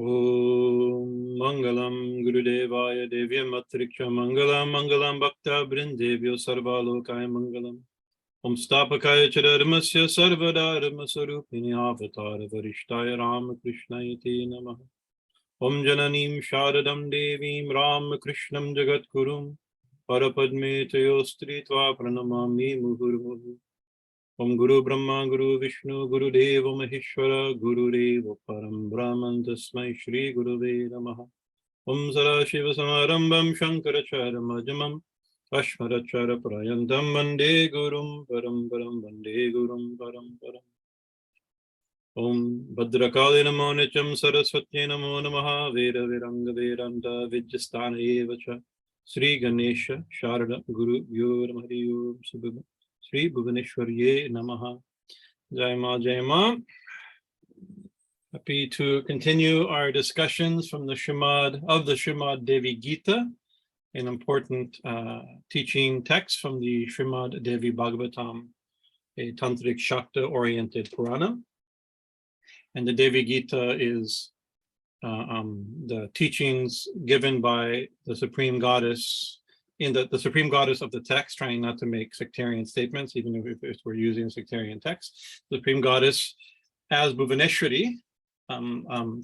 Om Mangalam Gurudevaya Devyam Matriksha Mangalam Mangalam Bhakta Brindevyo Sarvalokaya Mangalam Om Stapakaya Charadharmasya Sarvadharma Sarupini Avatara Varishtaya Ramakrishnayate Namaha Om Jananim Sharadam Devim Ramakrishnam Jagatgurum Parapadme Tayostritva Pranamami Muhurmuhu Om Guru Brahma Guru Vishnu Guru Deva Maheshwara Guru Deva Param Brahman Tasmai Shri Gurave Namaha Om Sarashiva Samarambam Shankaracharya Majamam Ashmaracharya Prayantam Vande Gurum Param Param Vande Gurum Param Param Om Bhadrakali Namo Nityam Saraswati Namo Namaha Veda Viranga Vedanta Vidyasthana Evacha Sri Ganesha Sharada Guru Vyo Ramari Om Subhava Sri Bhuvaneshwarye Namaha. Jai Ma Jai Ma. Happy to continue our discussions from the Srimad Devi Gita, an important teaching text from the Srimad Devi Bhagavatam, a tantric Shakta-oriented Purana. And the Devi Gita is the teachings given by the Supreme Goddess, in the Supreme Goddess of the text, trying not to make sectarian statements, even if we're using sectarian text. The Supreme Goddess as Bhuvaneshwari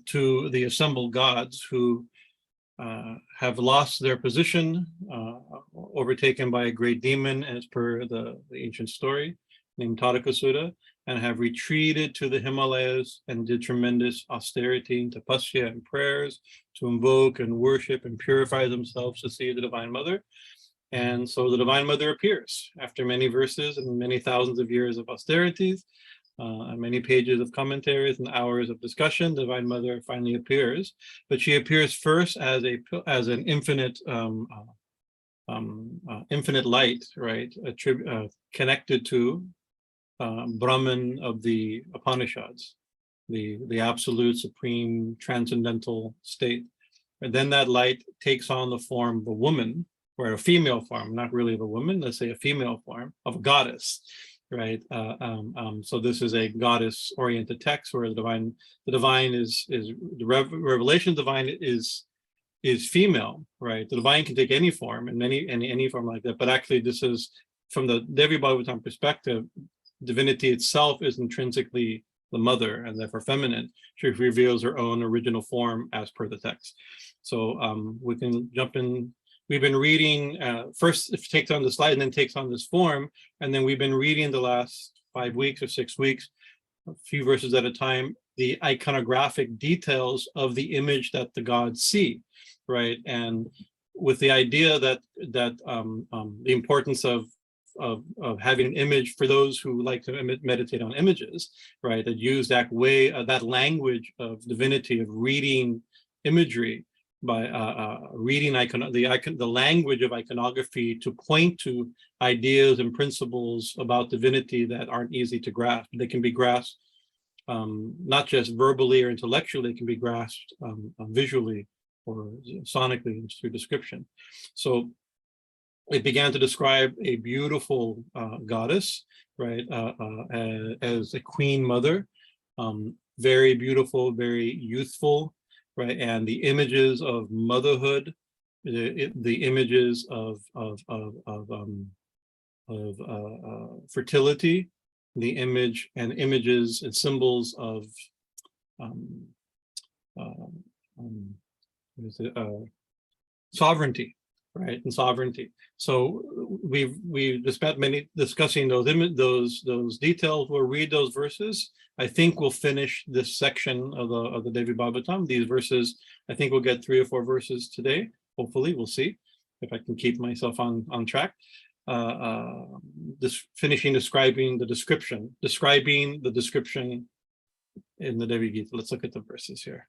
to the assembled gods who have lost their position, overtaken by a great demon, as per the ancient story, named Tarakasura, and have retreated to the Himalayas and did tremendous austerity and tapasya and prayers to invoke and worship and purify themselves to see the Divine Mother. And so the Divine Mother appears after many verses and many thousands of years of austerities, many pages of commentaries and hours of discussion. The Divine Mother finally appears, but she appears first as an infinite infinite light, right? Connected to Brahman of the Upanishads, the absolute supreme transcendental state. And then that light takes on the form of a woman, or a female form, not really of a woman, let's say a female form of a goddess, right? So this is a goddess-oriented text where the divine is the revelation divine is female, right? The divine can take any form and any form like that, but actually this is, from the Devi Bhagavatam perspective, divinity itself is intrinsically the mother and therefore feminine. She reveals her own original form as per the text. So we can jump in. We've been reading, first it takes on the slide and then takes on this form. And then we've been reading the last 5 weeks or 6 weeks, a few verses at a time, the iconographic details of the image that the gods see, right? And with the idea that the importance of having an image for those who like to meditate on images, right? That use that way, that language of divinity, of reading imagery by reading the language of iconography to point to ideas and principles about divinity that aren't easy to grasp. They can be grasped not just verbally or intellectually, they can be grasped visually or sonically through description. So it began to describe a beautiful goddess, right, as a queen mother, very beautiful, very youthful, right, and the images of motherhood, the images of fertility, the images and symbols of sovereignty, right, and sovereignty. So we've spent many discussing those details. We'll read those verses. I think we'll finish this section of the Devi Bhagavatam. These verses, I think we'll get 3 or 4 verses today. Hopefully, we'll see if I can keep myself on track. Finishing describing the description in the Devi Gita. Let's look at the verses here.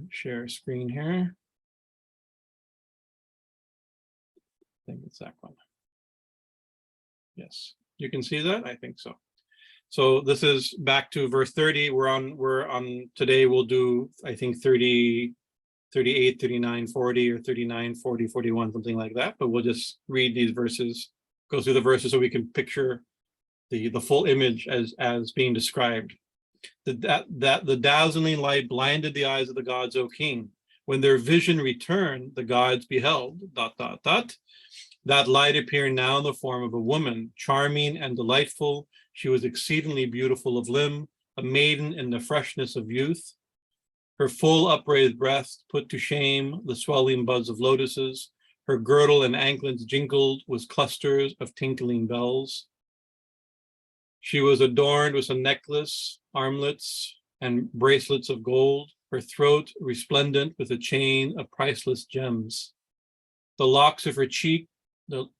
Share screen here. I think it's that one. Yes, you can see that? I think so. So this is back to verse 30. We're on today. We'll do, I think, 30, 38, 39, 40, or 39, 40, 41, something like that. But we'll just read these verses, go through the verses so we can picture the full image as being described. That the dazzling light blinded the eyes of the gods, O king. When their vision returned, the gods beheld, ... That light appeared now in the form of a woman, charming and delightful. She was exceedingly beautiful of limb, a maiden in the freshness of youth. Her full upraised breast put to shame the swelling buds of lotuses. Her girdle and anklets jingled with clusters of tinkling bells. She was adorned with a necklace, armlets, and bracelets of gold, her throat resplendent with a chain of priceless gems. The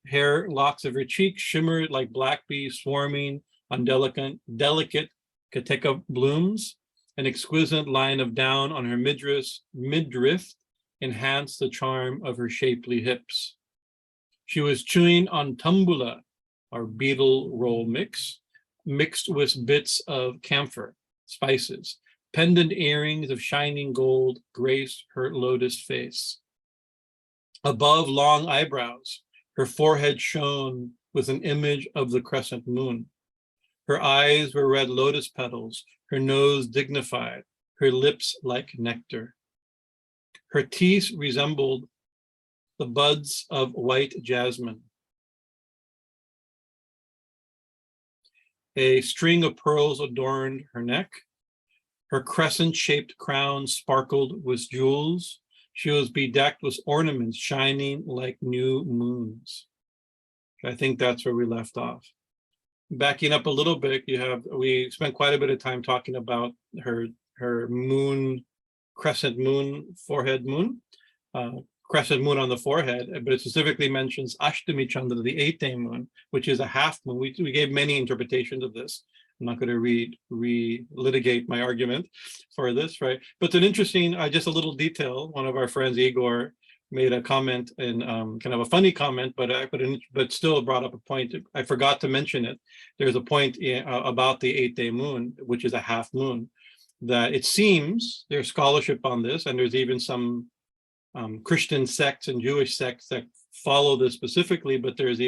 hair locks of her cheek shimmered like black bees swarming on delicate cateka blooms. An exquisite line of down on her midriff enhanced the charm of her shapely hips. She was chewing on tumbula, or beetle roll mixed with bits of camphor, spices. Pendant earrings of shining gold graced her lotus face. Above long eyebrows, her forehead shone with an image of the crescent moon. Her eyes were red lotus petals, her nose dignified, her lips like nectar. Her teeth resembled the buds of white jasmine. A string of pearls adorned her neck. Her crescent-shaped crown sparkled with jewels. She was bedecked with ornaments shining like new moons. I think that's where we left off. Backing up a little bit, we spent quite a bit of time talking about her moon, crescent moon, forehead moon, crescent moon on the forehead, but it specifically mentions Ashtami Chandra, the 8th-day moon, which is a half moon. We gave many interpretations of this. I'm not going to re-litigate my argument for this, right? But it's an interesting, just a little detail. One of our friends, Igor, made a comment, and kind of a funny comment, but still brought up a point. I forgot to mention it. There's a point about the 8th-day moon, which is a half moon, that it seems there's scholarship on this, and there's even some Christian sects and Jewish sects that follow this specifically, but there's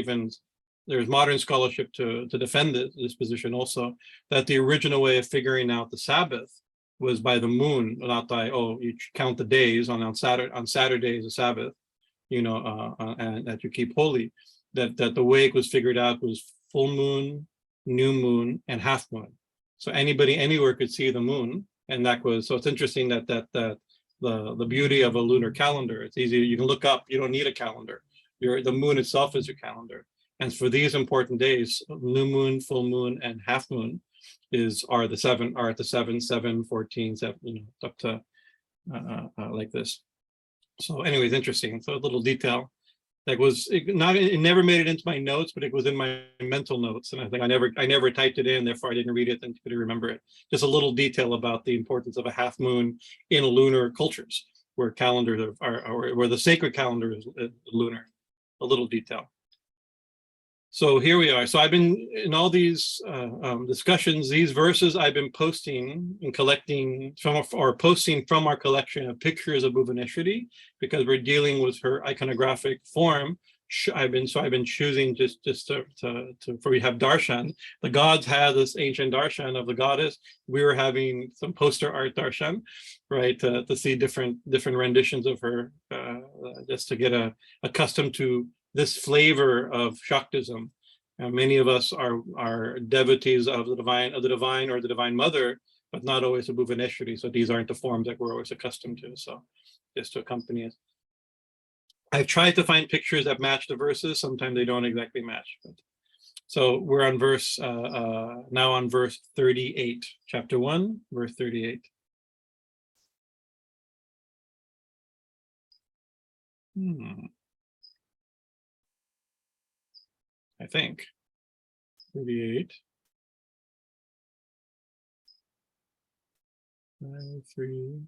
modern scholarship to defend this position also, that the original way of figuring out the Sabbath was by the moon, not by, you count the days on Saturday is a Sabbath, and that you keep holy. That the way it was figured out was full moon, new moon, and half moon. So anybody anywhere could see the moon, and so it's interesting that the beauty of a lunar calendar. It's easy, you can look up, you don't need a calendar. The moon itself is your calendar. And for these important days, new moon, full moon, and half moon are at the 7, 7, 14, 7, up to like this. So anyways, interesting. So a little detail that it never made it into my notes, but it was in my mental notes. And I think I never typed it in, therefore I didn't read it and couldn't remember it. Just a little detail about the importance of a half moon in lunar cultures, where calendars where the sacred calendar is lunar. A little detail. So here we are. So I've been in all these discussions, these verses I've been posting and collecting posting from our collection of pictures of Bhuvaneshwari, because we're dealing with her iconographic form. I've been choosing just for we have darshan. The gods had this ancient darshan of the goddess. We were having some poster art darshan, right, to see different renditions of her, just to get accustomed to this flavor of Shaktism. Many of us are devotees of the divine or the divine mother, but not always a Bhuvaneshwari. So these aren't the forms that we're always accustomed to. So just to accompany us. I've tried to find pictures that match the verses. Sometimes they don't exactly match. So we're on now on verse 38, chapter 1, verse 38. I think 38. 3.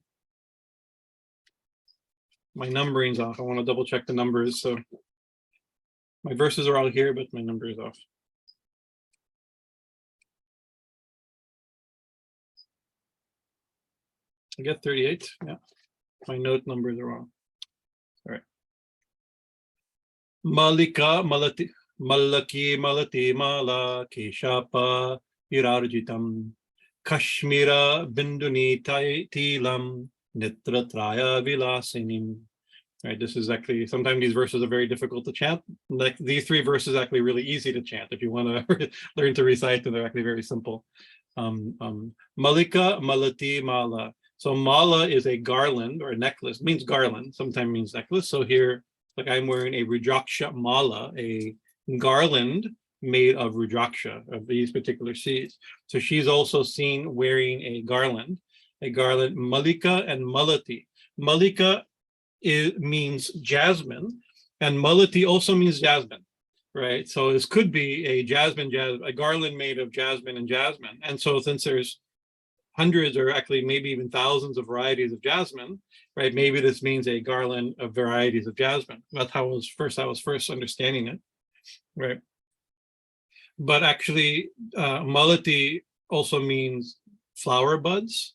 My numbering's off. I want to double check the numbers. So my verses are all here, but my number is off. I get 38. Yeah, my note numbers are wrong. All right. mallikā-mālatī-mālā-keśapā-virājitām kāśmiṛra-binduni-ṭilāṃ, netra-traya-vilāsinīm. Right, this is actually, sometimes these verses are very difficult to chant. Like these three verses are actually really easy to chant. If you want to learn to recite them, they're actually very simple. Mallikā-mālatī-mālā. So mala is a garland or a necklace, it means garland, sometimes means necklace. So here, like I'm wearing a rudraksha mala, a garland made of rudraksha, of these particular seeds. So she's also seen wearing a garland, mallikā and mālatī. Mallikā means jasmine, and mālatī also means jasmine, right? So this could be a a garland made of jasmine and jasmine. And so since there's hundreds or actually maybe even thousands of varieties of jasmine, right? Maybe this means a garland of varieties of jasmine. That's how I was first understanding it, right? But actually, mālatī also means flower buds,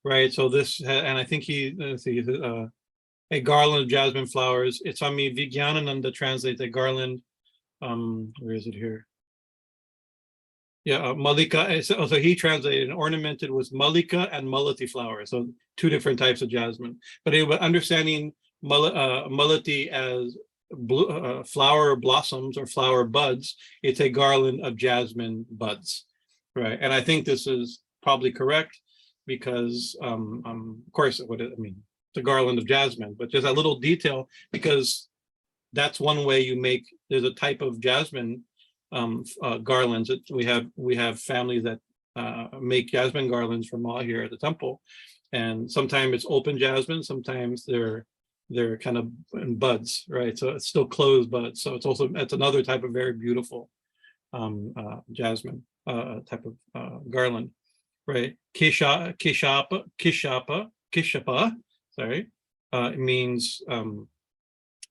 right? So this, and I think a garland of jasmine flowers. It's Swami Bhajanananda translates a garland. Where is it here? Yeah, mallikā. So he translated and ornamented with mallikā and mālatī flowers. So two different types of jasmine. But anyway, understanding mālatī as flower blossoms or flower buds, it's a garland of jasmine buds, right? And I think this is probably correct because, of course, it's a garland of jasmine, but just a little detail, because that's one way you make, there's a type of jasmine garlands. We have families that make jasmine garlands from all here at the temple, and sometimes it's open jasmine, sometimes they're kind of in buds, right? So it's still closed buds. So it's another type of very beautiful jasmine type of garland, right? Caśapā, sorry, it means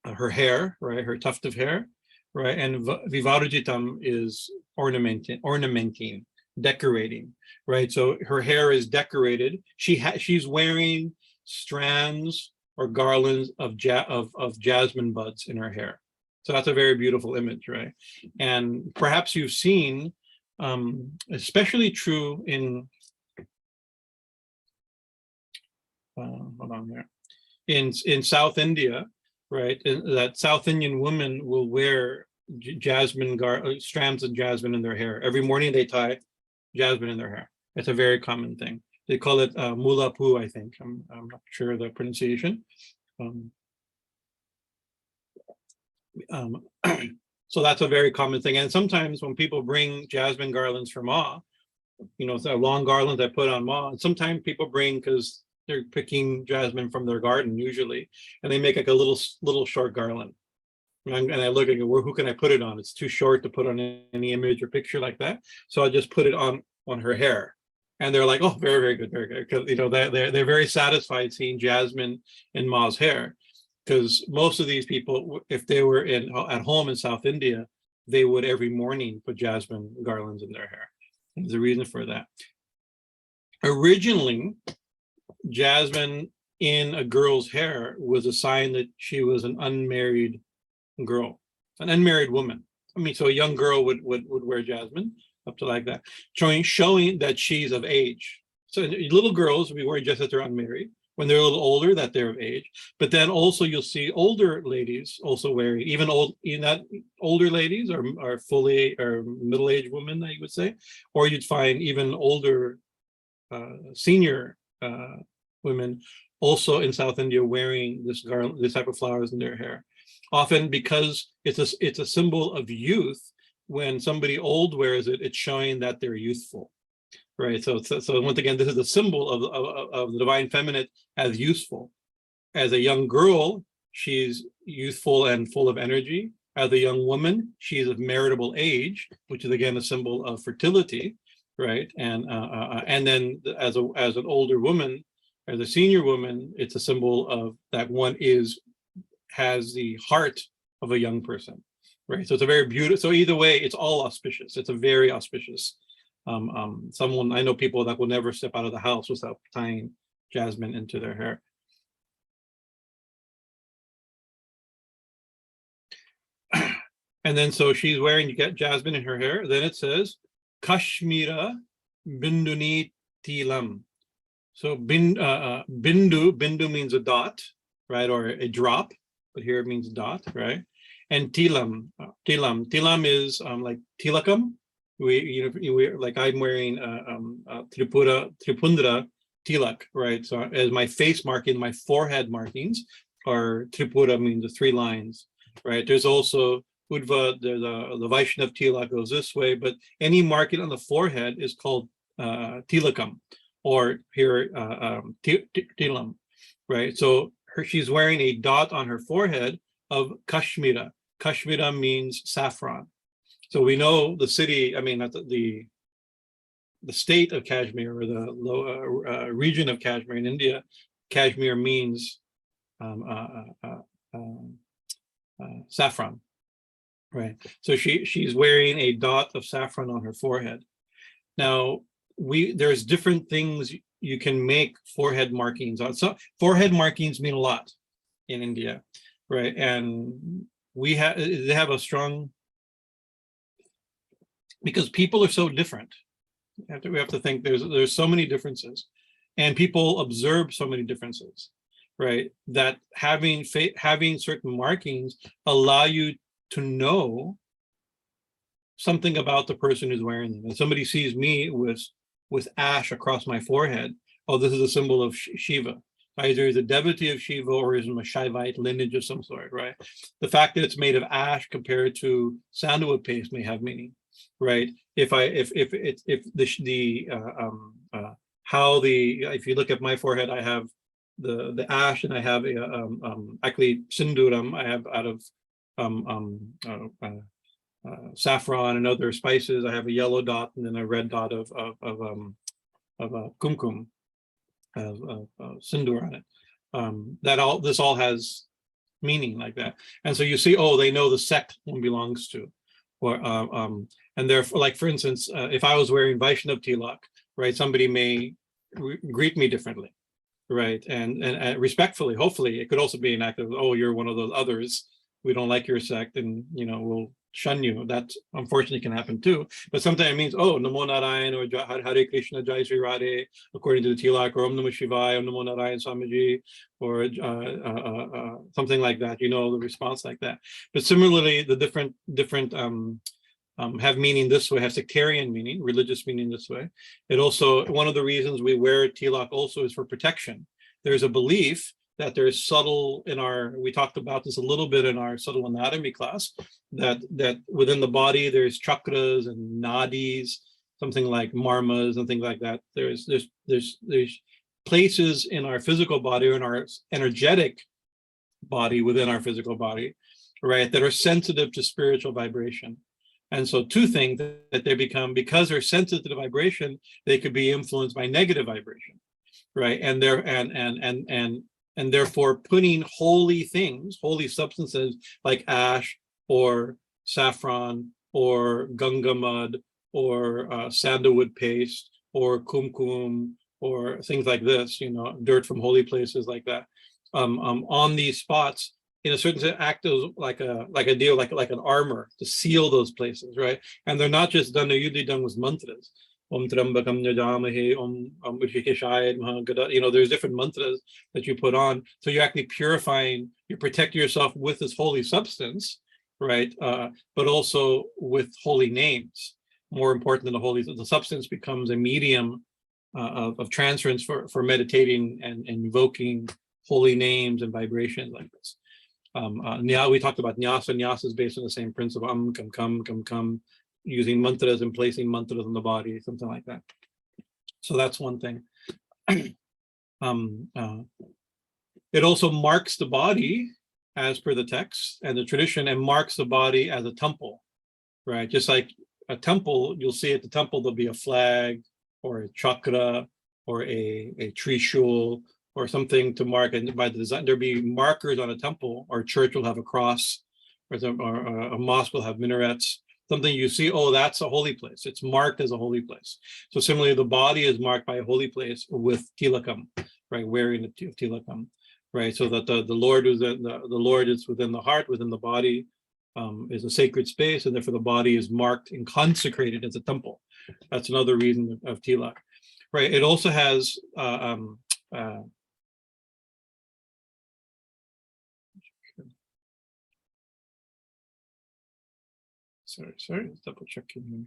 her hair, right? Her tuft of hair, right? And virājitām is ornamenting, decorating, right? So her hair is decorated. She's wearing strands or garlands of jasmine buds in her hair. So that's a very beautiful image, right? And perhaps you've seen, especially true in hold on there, in South India, right? That South Indian women will wear jasmine strands of jasmine in their hair. Every morning they tie jasmine in their hair. It's a very common thing. They call it mulapu, I think. I'm not sure of the pronunciation. So that's a very common thing. And sometimes when people bring jasmine garlands for Ma, it's a long garland I put on Ma. And sometimes people bring, because they're picking jasmine from their garden usually, and they make like a little short garland. And I look and go, well, who can I put it on? It's too short to put on any image or picture like that. So I just put it on her hair. And they're like, oh, very, very good, very good. Because they're very satisfied seeing jasmine in Ma's hair. Because most of these people, if they were at home in South India, they would every morning put jasmine garlands in their hair. There's a reason for that. Originally, jasmine in a girl's hair was a sign that she was an unmarried girl, an unmarried woman. So a young girl would wear jasmine up to like that, showing that she's of age. So little girls, we wear just that they're unmarried. When they're a little older, that they're of age. But then also you'll see older ladies also wearing, even older ladies are fully or middle-aged women, I would say, or you'd find even older senior women also in South India wearing this type of flowers in their hair. Often because it's a symbol of youth. When somebody old wears it, it's showing that they're youthful, right? So once again, this is a symbol of the divine feminine as useful. As a young girl, she's youthful and full of energy. As a young woman, she's of marriageable age, which is again a symbol of fertility, right? And then as an older woman, as a senior woman, it's a symbol of that one has the heart of a young person, right? So it's a very beautiful, so either way, it's all auspicious. It's a very auspicious. I know people that will never step out of the house without tying jasmine into their hair. And then so she's wearing jasmine in her hair. Then it says, kāśmiṛra-binduni ṭilāṃ. So bindu means a dot, right, or a drop, but here it means dot, right? And ṭilāṃ is like tilakam. We like I'm wearing tripundra tilak, right? So as my face marking, my forehead markings are tripura, means the 3 lines, right? There's also udva, the Vaishnav tilak goes this way, but any marking on the forehead is called tilakam, or here ṭilāṃ, right? So she's wearing a dot on her forehead of kāśmiṛra. Kāśmiṛra means saffron. So we know the city, I mean, the state of Kashmir, or the region of Kashmir in India. Kashmir means saffron, right? So she's wearing a dot of saffron on her forehead. Now, there's different things you can make forehead markings on. So forehead markings mean a lot in India, right? And they have a strong, because people are so different. We have to think there's so many differences, and people observe so many differences, right? That having certain markings allow you to know something about the person who's wearing them. And somebody sees me with ash across my forehead, oh, this is a symbol of Shiva. Either he's a devotee of Shiva or he's from a Shaivite lineage of some sort, right? The fact that it's made of ash compared to sandalwood paste may have meaning, right? If you look at my forehead, I have the ash, and I have actually sinduram. I have out of saffron and other spices. I have a yellow dot and then a red dot of kumkum, sindur on it. This all has meaning like that. And so you see, oh, they know the sect one belongs to, or and therefore, like for instance, if I was wearing Vaishnav tilak, right, somebody may greet me differently, right, and respectfully. Hopefully, it could also be an act of, oh, you're one of those others. We don't like your sect, and we'll shun you. That unfortunately can happen too. But sometimes it means, oh, Namo Narayan, or Hare Krishna, Jai Sri Radhe, according to the tilak, or Om Namah Shivaya, Om Namo Narayan Swamiji, or something like that. The response like that. But similarly, the different have meaning this way, have sectarian meaning, religious meaning this way. It also, one of the reasons we wear tilak also is for protection. There's a belief that there's subtle we talked about this a little bit in our subtle anatomy class, that within the body there's chakras and nadis, something like marmas and things like that. There's places in our physical body, or in our energetic body within our physical body, right, that are sensitive to spiritual vibration. And so two things that they become, because they're sensitive to vibration, they could be influenced by negative vibration, right? And therefore putting holy things, holy substances like ash or saffron or Ganga mud or sandalwood paste or kumkum or things like this, dirt from holy places like that, on these spots, in a certain sense, act as like an armor to seal those places, right? And they're not just done; they're usually done with mantras. Om Trambakam Yajamahe, Om Rishikeshayad Mahagada. There's different mantras that you put on, so you're actually purifying. You protect yourself with this holy substance, right? But also with holy names. More important than the substance becomes a medium of transference for meditating and invoking holy names and vibrations like this. We talked about nyasa. Nyasa is based on the same principle. Kam, using mantras and placing mantras on the body, something like that. So that's one thing. It also marks the body as per the text and the tradition, and marks the body as a temple, right? Just like a temple, you'll see at the temple there'll be a flag or a chakra or a trishul or something to mark, and by the design there'll be markers on a temple, or a church will have a cross, or a mosque will have minarets. Something you see, oh, that's a holy place. It's marked as a holy place. So similarly, the body is marked by a holy place with tilakam, right? Wearing the tilakam, right? So that the Lord is the Lord is within the heart, within the body, is a sacred space, and therefore the body is marked and consecrated as a temple. That's another reason of tilak. right? It also has sorry, double checking here.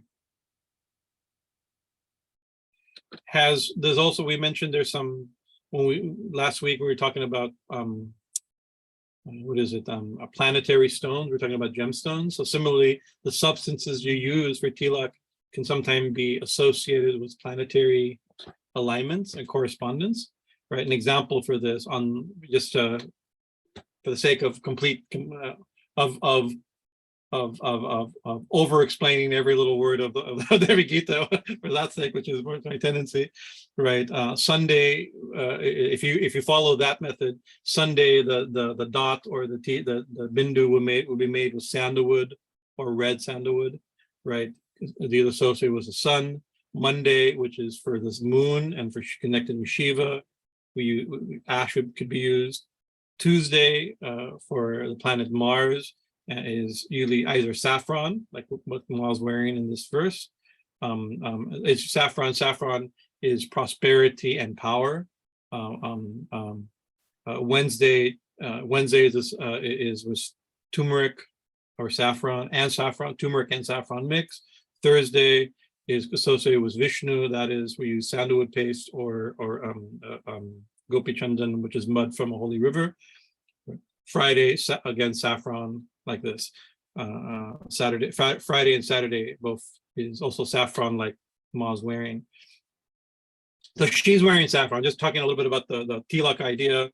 There's also, we mentioned there's some, last week we were talking about what is it, planetary stones. We're talking about gemstones. So similarly, the substances you use for tilak can sometimes be associated with planetary alignments and correspondence, right? An example for this, on just for the sake of complete of over explaining every little word of the Devi Gita for that sake, which is my tendency, right? Sunday, if you follow that method, Sunday the dot or the bindu will be made with sandalwood or red sandalwood, right? The associated with the sun. Monday, which is for this moon and for connected with Shiva, ash could be used. Tuesday for the planet Mars is usually either saffron, like what Ma's wearing in this verse. It's saffron. Saffron is prosperity and power. Wednesday is with turmeric or saffron, turmeric and saffron mix. Thursday is associated with Vishnu. That is, we use sandalwood paste or gopi chandan, which is mud from a holy river. Friday, again, saffron, like this. Friday and Saturday both is also saffron, like Ma's wearing. So she's wearing saffron. Just talking a little bit about the tilak idea,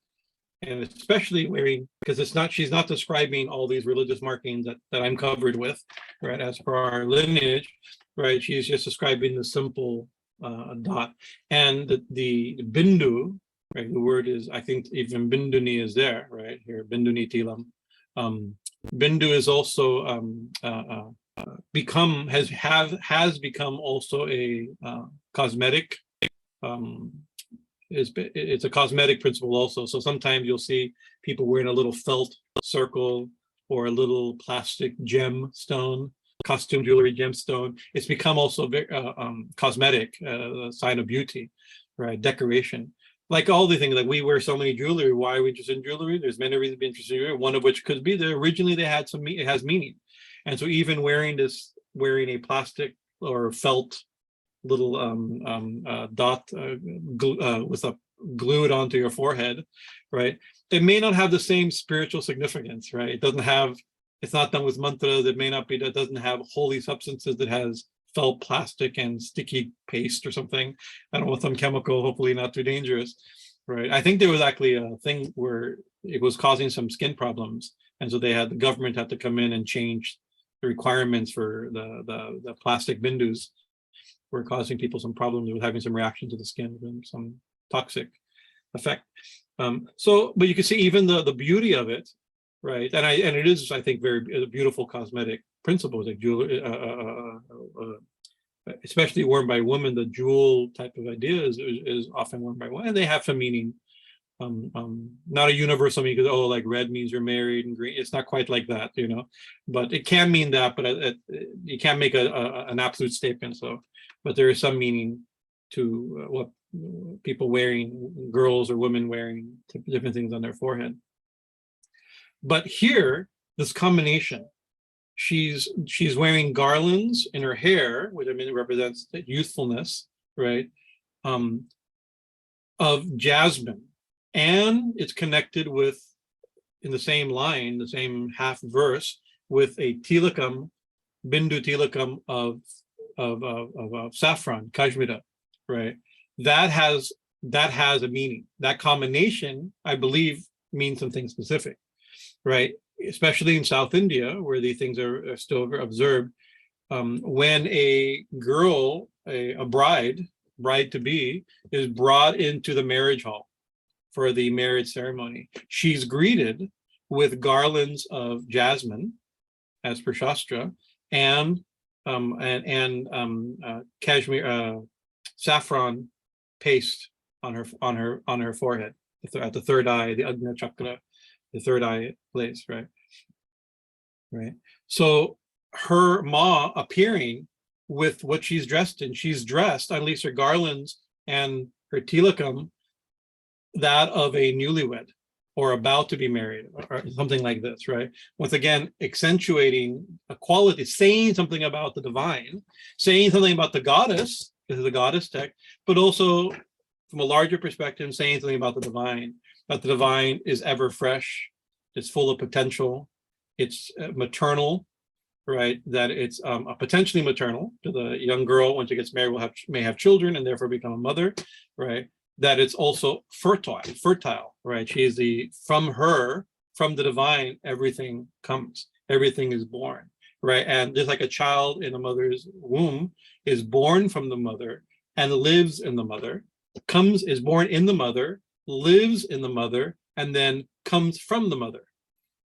and especially wearing, because she's not describing all these religious markings that I'm covered with, right? As per our lineage, right? She's just describing the simple dot, and the bindu. Right, the word is, I think even binduni is there, right here, binduni-ṭilāṃ. Bindu is also has become also a cosmetic. It's a cosmetic principle also. So sometimes you'll see people wearing a little felt circle or a little plastic gemstone, costume jewelry gemstone. It's become also very cosmetic, a sign of beauty, right? Decoration. Like all the things, like we wear so many jewelry. Why are we interested in jewelry? There's many reasons to be interested in jewelry. One of which could be that originally they had it has meaning. And so even wearing a plastic or felt little dot with a glued onto your forehead, right? It may not have the same spiritual significance, right? It's not done with mantras. It may not be, that doesn't have holy substances. That has felt plastic and sticky paste or something. I don't know, some chemical, hopefully not too dangerous, right? I think there was actually a thing where it was causing some skin problems. And so the government had to come in and change the requirements for the plastic bindus were causing people some problems with having some reaction to the skin and some toxic effect. But you can see even the beauty of it, right? And it is, I think, very beautiful cosmetic principles, like jewelry, especially worn by women. The jewel type of idea is often worn by women, and they have some meaning. Not a universal meaning, because like red means you're married, and green. It's not quite like that, but it can mean that. But you can't make an absolute statement. But there is some meaning to what people wearing, girls or women wearing different things on their forehead. But here, this combination. She's wearing garlands in her hair, which represents youthfulness, right? Of jasmine, and it's connected with, in the same line, the same half verse, with a tilakam, bindu tilakam of saffron, kāśmiṛra, right? That has a meaning. That combination, I believe, means something specific, right? Especially in South India, where these things are still observed. When a girl, a bride to be, is brought into the marriage hall for the marriage ceremony, she's greeted with garlands of jasmine, as per Shastra, and saffron paste on her forehead at the third eye, the Agnya chakra, the third eye place, right? So her Ma appearing with what she's dressed in, at least her garlands and her tilakam that of a newlywed or about to be married or something like this, right? Once again, accentuating a quality, saying something about the divine, saying something about the goddess, this is a goddess text, but also from a larger perspective, saying something about the divine, that the divine is ever fresh, it's full of potential, it's maternal, right? That it's potentially maternal to the young girl when she gets married, may have children and therefore become a mother, right? That it's also fertile, right? She is from the divine, everything comes, everything is born, right? And just like a child in a mother's womb is born from the mother and lives in the mother, is born in the mother, lives in the mother, and then comes from the mother,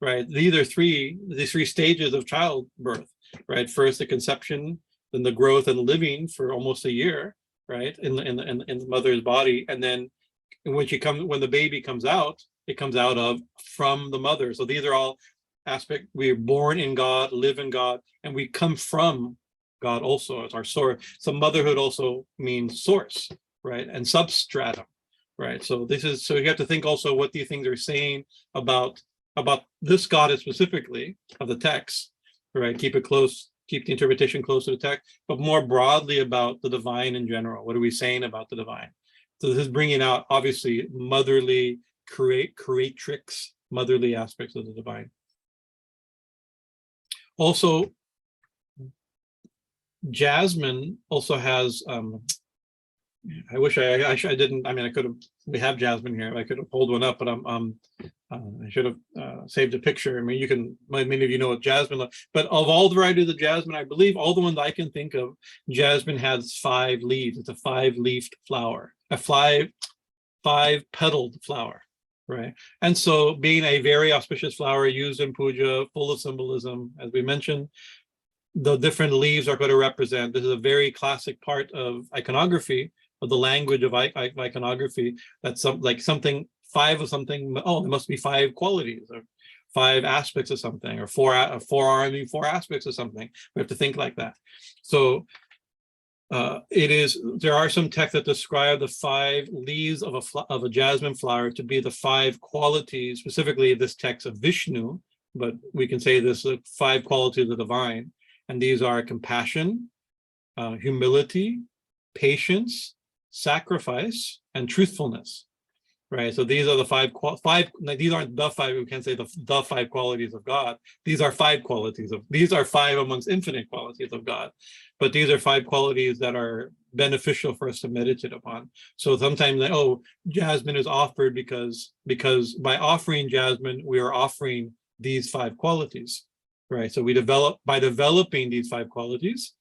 right? These three stages of childbirth, right? First the conception, then the growth and living for almost a year, right, in the mother's body, and then when the baby comes out, it comes out from the mother. So these are all aspects. We are born in God, live in God, and we come from God also as our source. So motherhood also means source, right, and substratum, right. So you have to think also what these things are saying about this goddess specifically of the text, right? Keep the interpretation close to the text, but more broadly about the divine in general. What are we saying about the divine? So this is bringing out obviously motherly, creatrix, motherly aspects of the divine. Also, jasmine also has, I wish I didn't, I mean, I could have, we have jasmine here. I could have pulled one up, but I should have saved a picture. I mean, many of you know what jasmine, but of all the varieties of jasmine, I believe all the ones I can think of, jasmine has 5 leaves. It's a 5-leafed flower, a 5-petaled flower, right? And so being a very auspicious flower used in puja, full of symbolism, as we mentioned, the different leaves are going to represent, this is a very classic part of iconography, of the language of iconography, that's something, 5 of something, oh, there must be 5 qualities, or 5 aspects of something, or 4 aspects of something. We have to think like that. So there are some texts that describe the 5 leaves of a jasmine flower to be the 5 qualities, specifically this text of Vishnu, but we can say this 5 qualities of the divine. And these are compassion, humility, patience, sacrifice, and truthfulness, right? So these are the 5, these aren't the 5, we can't say the 5 qualities of God. These are 5 qualities these are 5 amongst infinite qualities of God. But these are 5 qualities that are beneficial for us to meditate upon. So sometimes, jasmine is offered because by offering jasmine, we are offering these 5 qualities. Right, so by developing these 5 qualities,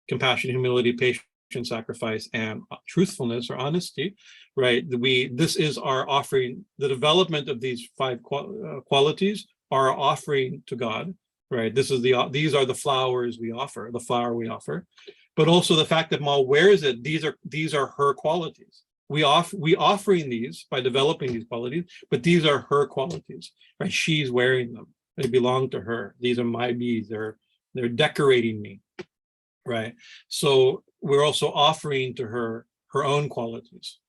compassion, humility, patience, sacrifice, and truthfulness or honesty, right? This is our offering. The development of these 5 qualities are our offering to God, right? These are the flowers we offer, the flower we offer, but also the fact that Ma wears it. These are her qualities. We offering these by developing these qualities, but these are her qualities, right? She's wearing them. They belong to her. These are my beads. They're decorating me, right? So we're also offering to her her own qualities,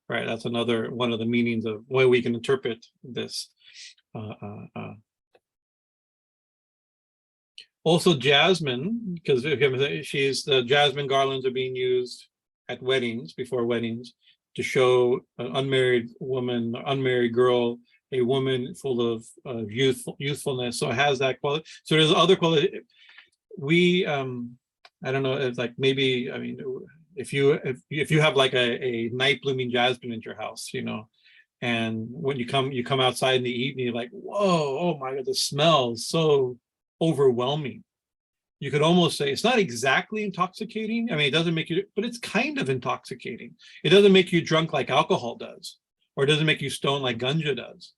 right? That's another one of the meanings of way we can interpret this. Also, jasmine, because the jasmine garlands are being used at weddings, before weddings, to show an unmarried woman, unmarried girl, a woman full of youthfulness. So it has that quality. So there's other quality. I don't know, it's like maybe, I mean, if you have like a night blooming jasmine in your house, and when you come outside in the evening, you're like, whoa, oh my God, the smell is so overwhelming. You could almost say it's not exactly intoxicating. I mean, it doesn't make you, but it's kind of intoxicating. It doesn't make you drunk like alcohol does, or it doesn't make you stoned like ganja does,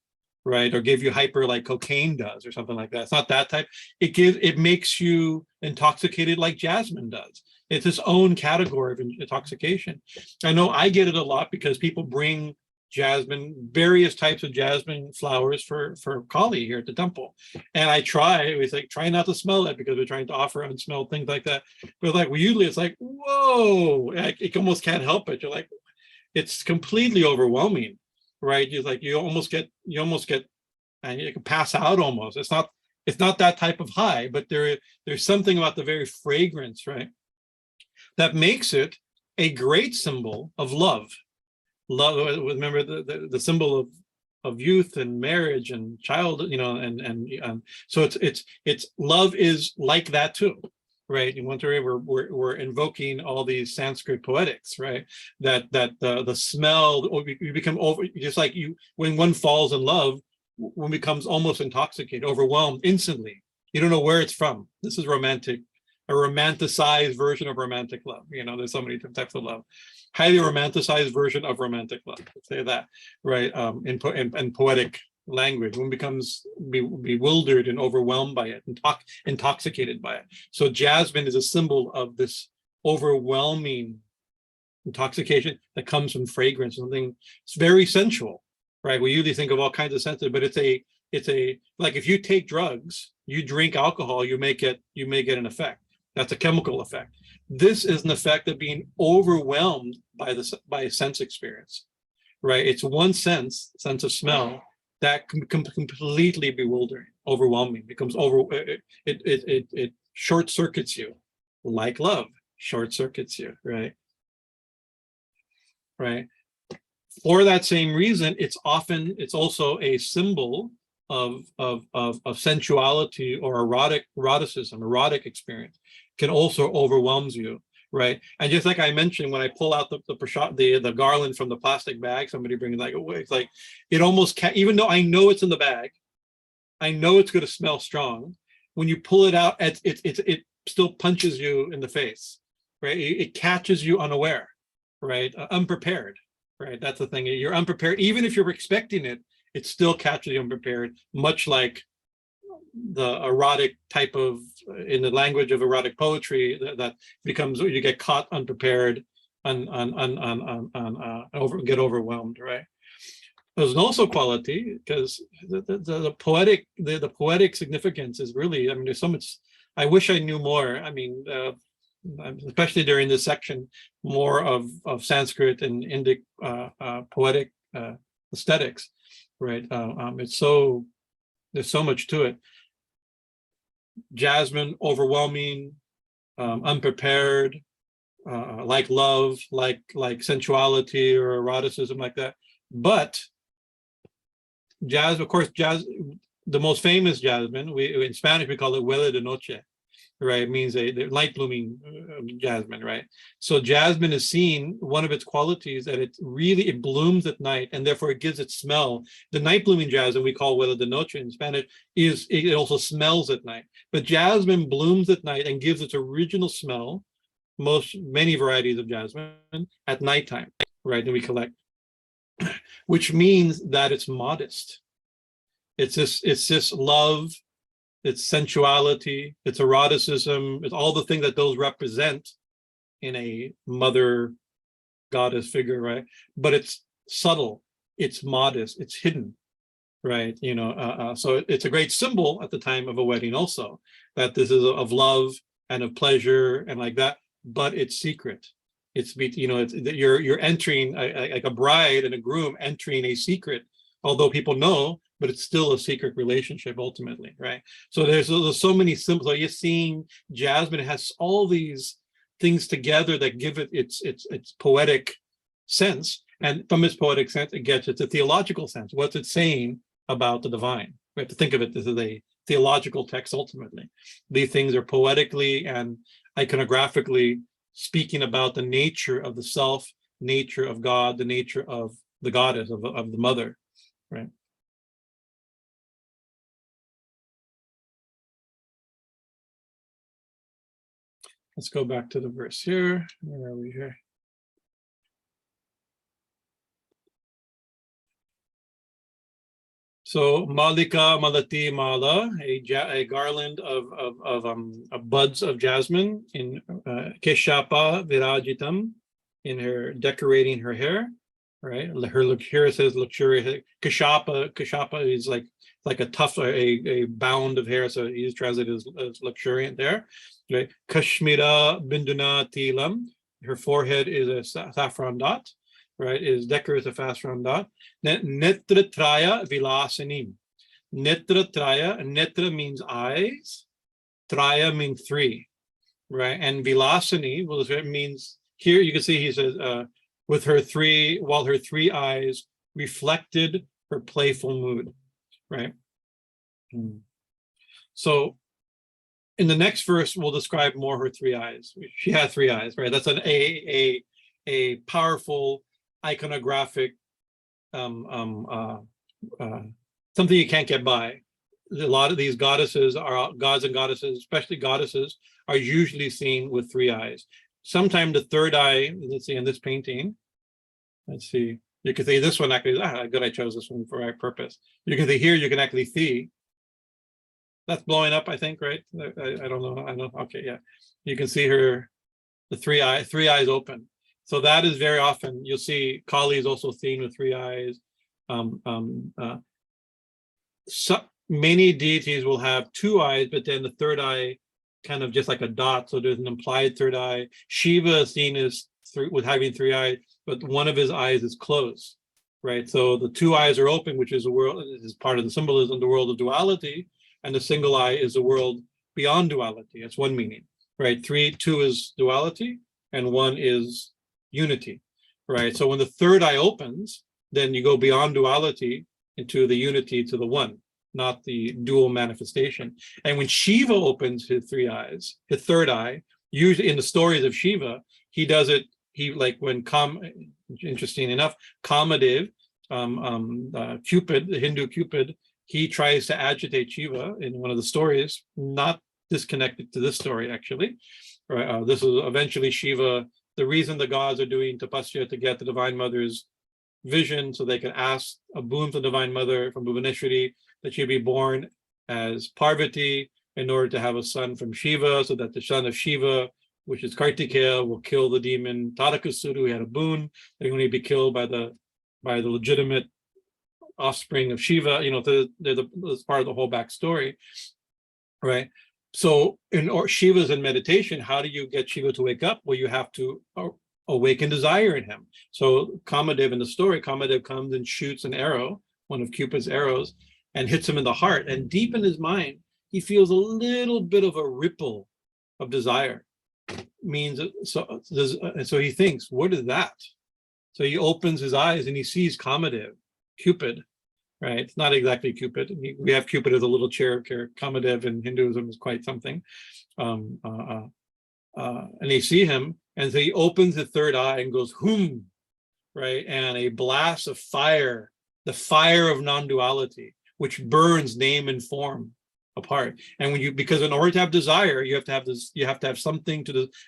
right? Or give you hyper like cocaine does, or something like that. It's not that type. It makes you intoxicated like jasmine does. It's its own category of intoxication. I know I get it a lot because people bring jasmine, various types of jasmine flowers for Kali here at the temple. And we say, try not to smell it because we're trying to offer unsmelled things like that. But like, usually it's like, whoa, it almost can't help it. You're like, it's completely overwhelming, right? You almost get, and you can pass out almost. It's not that type of high, but there's something about the very fragrance, right, that makes it a great symbol of love. Love, remember the symbol of youth and marriage and child, so it's love is like that too, right? In Mandir, we're invoking all these Sanskrit poetics, right? That the smell, you become over, just like when one falls in love, one becomes almost intoxicated, overwhelmed instantly. You don't know where it's from. This is romantic, a romanticized version of romantic love. There's so many different types of love. Highly romanticized version of romantic love. Let's say that, right? In poetic language, one becomes bewildered and overwhelmed by it, and intoxicated by it. So jasmine is a symbol of this overwhelming intoxication that comes from fragrance, something it's very sensual, right? We usually think of all kinds of senses, but it's a like if you take drugs, you drink alcohol, you may get an effect. That's a chemical effect. This is an effect of being overwhelmed by a sense experience, right? It's one sense of smell that can become completely bewildering, overwhelming, becomes it short circuits you, like love short circuits you, right? Right. For that same reason, it's also a symbol of sensuality or eroticism, erotic experience can also overwhelms you, right? And just like I mentioned, when I pull out the garland from the plastic bag, somebody brings it away. It's like it almost can't, even though I know it's in the bag, I know it's going to smell strong. When you pull it out, it still punches you in the face, right? It catches you unaware, right? Unprepared, right? That's the thing. You're unprepared, even if you're expecting it. It still catches you unprepared, much like the erotic type of, in the language of erotic poetry, that becomes, you get caught unprepared, get overwhelmed, right? There's also quality, because the poetic significance is really, I mean, there's so much. I wish I knew more. I mean, especially during this section, more of Sanskrit and Indic poetic aesthetics, right? There's so much to it. Jasmine, overwhelming, unprepared, like love, like sensuality or eroticism, like that. But of course, the most famous jasmine, in Spanish we call it huele de noche, right? It means the light blooming jasmine, right? So jasmine is seen, one of its qualities, that it blooms at night, and therefore it gives its smell. The night blooming jasmine we call huele de noche in Spanish, it also smells at night. But jasmine blooms at night and gives its original smell, many varieties of jasmine, at nighttime, right? And we collect, which means that it's modest. It's this love, it's sensuality, it's eroticism, it's all the things that those represent in a mother goddess figure, right? But it's subtle, it's modest, it's hidden, right? So it's a great symbol at the time of a wedding also, that this is of love and of pleasure and like that, but it's secret. You're entering like a bride and a groom entering a secret, although people know, but it's still a secret relationship ultimately, right? So there's so many symbols. So you're seeing jasmine, it has all these things together that give it its poetic sense, and from its poetic sense, it gets a theological sense. What's it saying about the divine? We have to think of it as a theological text ultimately. These things are poetically and iconographically speaking about the nature of the self, nature of God, the nature of the goddess, of the mother, right? Let's go back to the verse here. Where are we here? So mallikā-mālatī-mālā, a garland of buds of jasmine in keśapā-virājitām, in her decorating her hair, right? Here it says luxuriant. Keśapā is like a tuft, a bound of hair, so he's translated as luxuriant there, right? Kāśmiṛra-binduni-ṭilāṃ, her forehead is a saffron dot, right, is Decker is a fast round dot. Netra-traya-vilāsinīm. Netra-traya, netra means eyes, traya means three, right? And vilasini, well, it means, here you can see he says, with her three, while her three eyes reflected her playful mood, right? So in the next verse, we'll describe more her three eyes. She had three eyes, right? That's a powerful iconographic something you can't get by. A lot of these goddesses are gods and goddesses, especially goddesses, are usually seen with three eyes. Sometimes the third eye, let's see in this painting, let's see, you can see this one actually, good, I chose this one for the right purpose. You can see here, you can actually see, that's blowing up, I think, right? I don't know, I know, okay, yeah. You can see her, the three eyes open. So that is very often, you'll see Kali is also seen with three eyes. So many deities will have two eyes, but then the third eye kind of just like a dot, so there's an implied third eye. Shiva is seen as with having three eyes, but one of his eyes is closed, right? So the two eyes are open, which is a world, is part of the symbolism, the world of duality, and the single eye is the world beyond duality. That's one meaning, right? Two is duality, and one is unity, right? So when the third eye opens, then you go beyond duality into the unity, to the one, not the dual manifestation. And when Shiva opens his three eyes, his third eye, usually in the stories of Shiva, he does it, like when interesting enough, Kamadev, Cupid, the Hindu Cupid, he tries to agitate Shiva in one of the stories, not disconnected to this story actually. Right? This is eventually Shiva, the reason the gods are doing tapasya to get the Divine Mother's vision, so they can ask a boon from the Divine Mother, from Bhuvaneshwari, that she be born as Parvati in order to have a son from Shiva, so that the son of Shiva, which is Kartikeya, will kill the demon Tarakasura, who had a boon, that he only be killed by the legitimate offspring of Shiva. You know, that's part of the whole backstory, right? So Shiva's in meditation. How do you get Shiva to wake up? Well, you have to awaken desire in him. So Kamadev in the story, Kamadev comes and shoots an arrow, one of Cupid's arrows, and hits him in the heart. And deep in his mind, he feels a little bit of a ripple of desire. So he thinks, what is that? So he opens his eyes and he sees Kamadev, Cupid, right? It's not exactly Cupid. We have Cupid as a little cherub character. Kamadev in Hinduism is quite something. And they see him, and so he opens the third eye and goes, "Hum," right? And a blast of fire, the fire of non-duality, which burns name and form apart. And because in order to have desire, you have to have this, you have to have something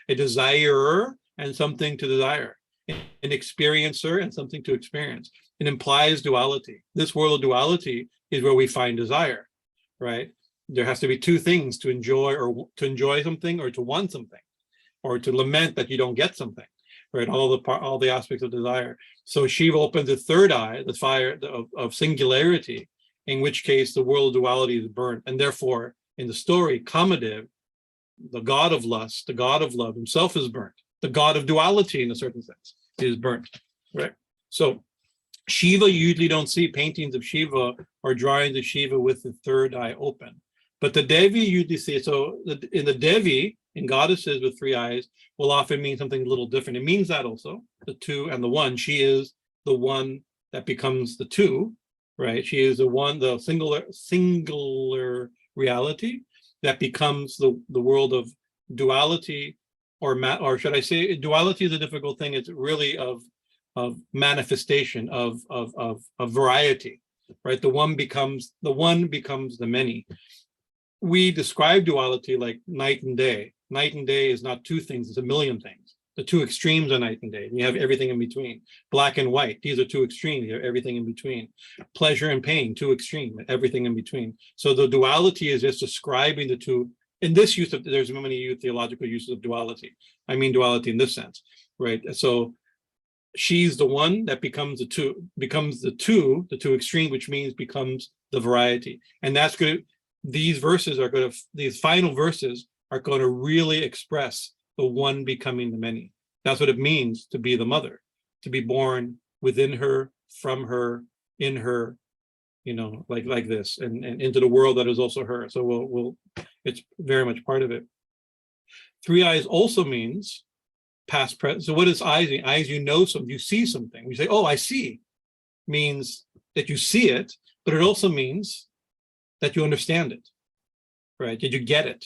a desirer and something to desire, an experiencer and something to experience. It implies duality. This world of duality is where we find desire, right? There has to be two things to enjoy, or to enjoy something, or to want something, or to lament that you don't get something, right? All the aspects of desire. So Shiva opens the third eye, the fire of singularity, in which case the world of duality is burnt. And therefore, in the story, Kamadev, the god of lust, the god of love himself is burnt. The god of duality, in a certain sense, is burnt, right? So Shiva, you usually don't see paintings of Shiva or drawings of Shiva with the third eye open. But the Devi you usually see, so in the Devi, in goddesses with three eyes, will often mean something a little different. It means that also, the two and the one. She is the one that becomes the two, right? She is the one, the singular reality that becomes the world of duality, or should I say, duality is a difficult thing. It's really of manifestation, of variety, right? The one becomes the many. We describe duality like night and day. Night and day is not two things, it's a million things. The two extremes are night and day. You have everything in between. Black and white, these are two extremes, you have everything in between. Pleasure and pain, two extremes, everything in between. So the duality is just describing the two. In this use of, there's many theological uses of duality. I mean duality in this sense, right? So she's the one that becomes the two extreme, which means becomes the variety. And that's good. These final verses are going to really express the one becoming the many. That's what it means to be the mother, to be born within her, from her, in her, like this, and into the world that is also her. So it's very much part of it. Three eyes also means past, present. So what is eyes mean? Eyes, something, you see something. We say, oh, I see, means that you see it, but it also means that you understand it, right? That you get it,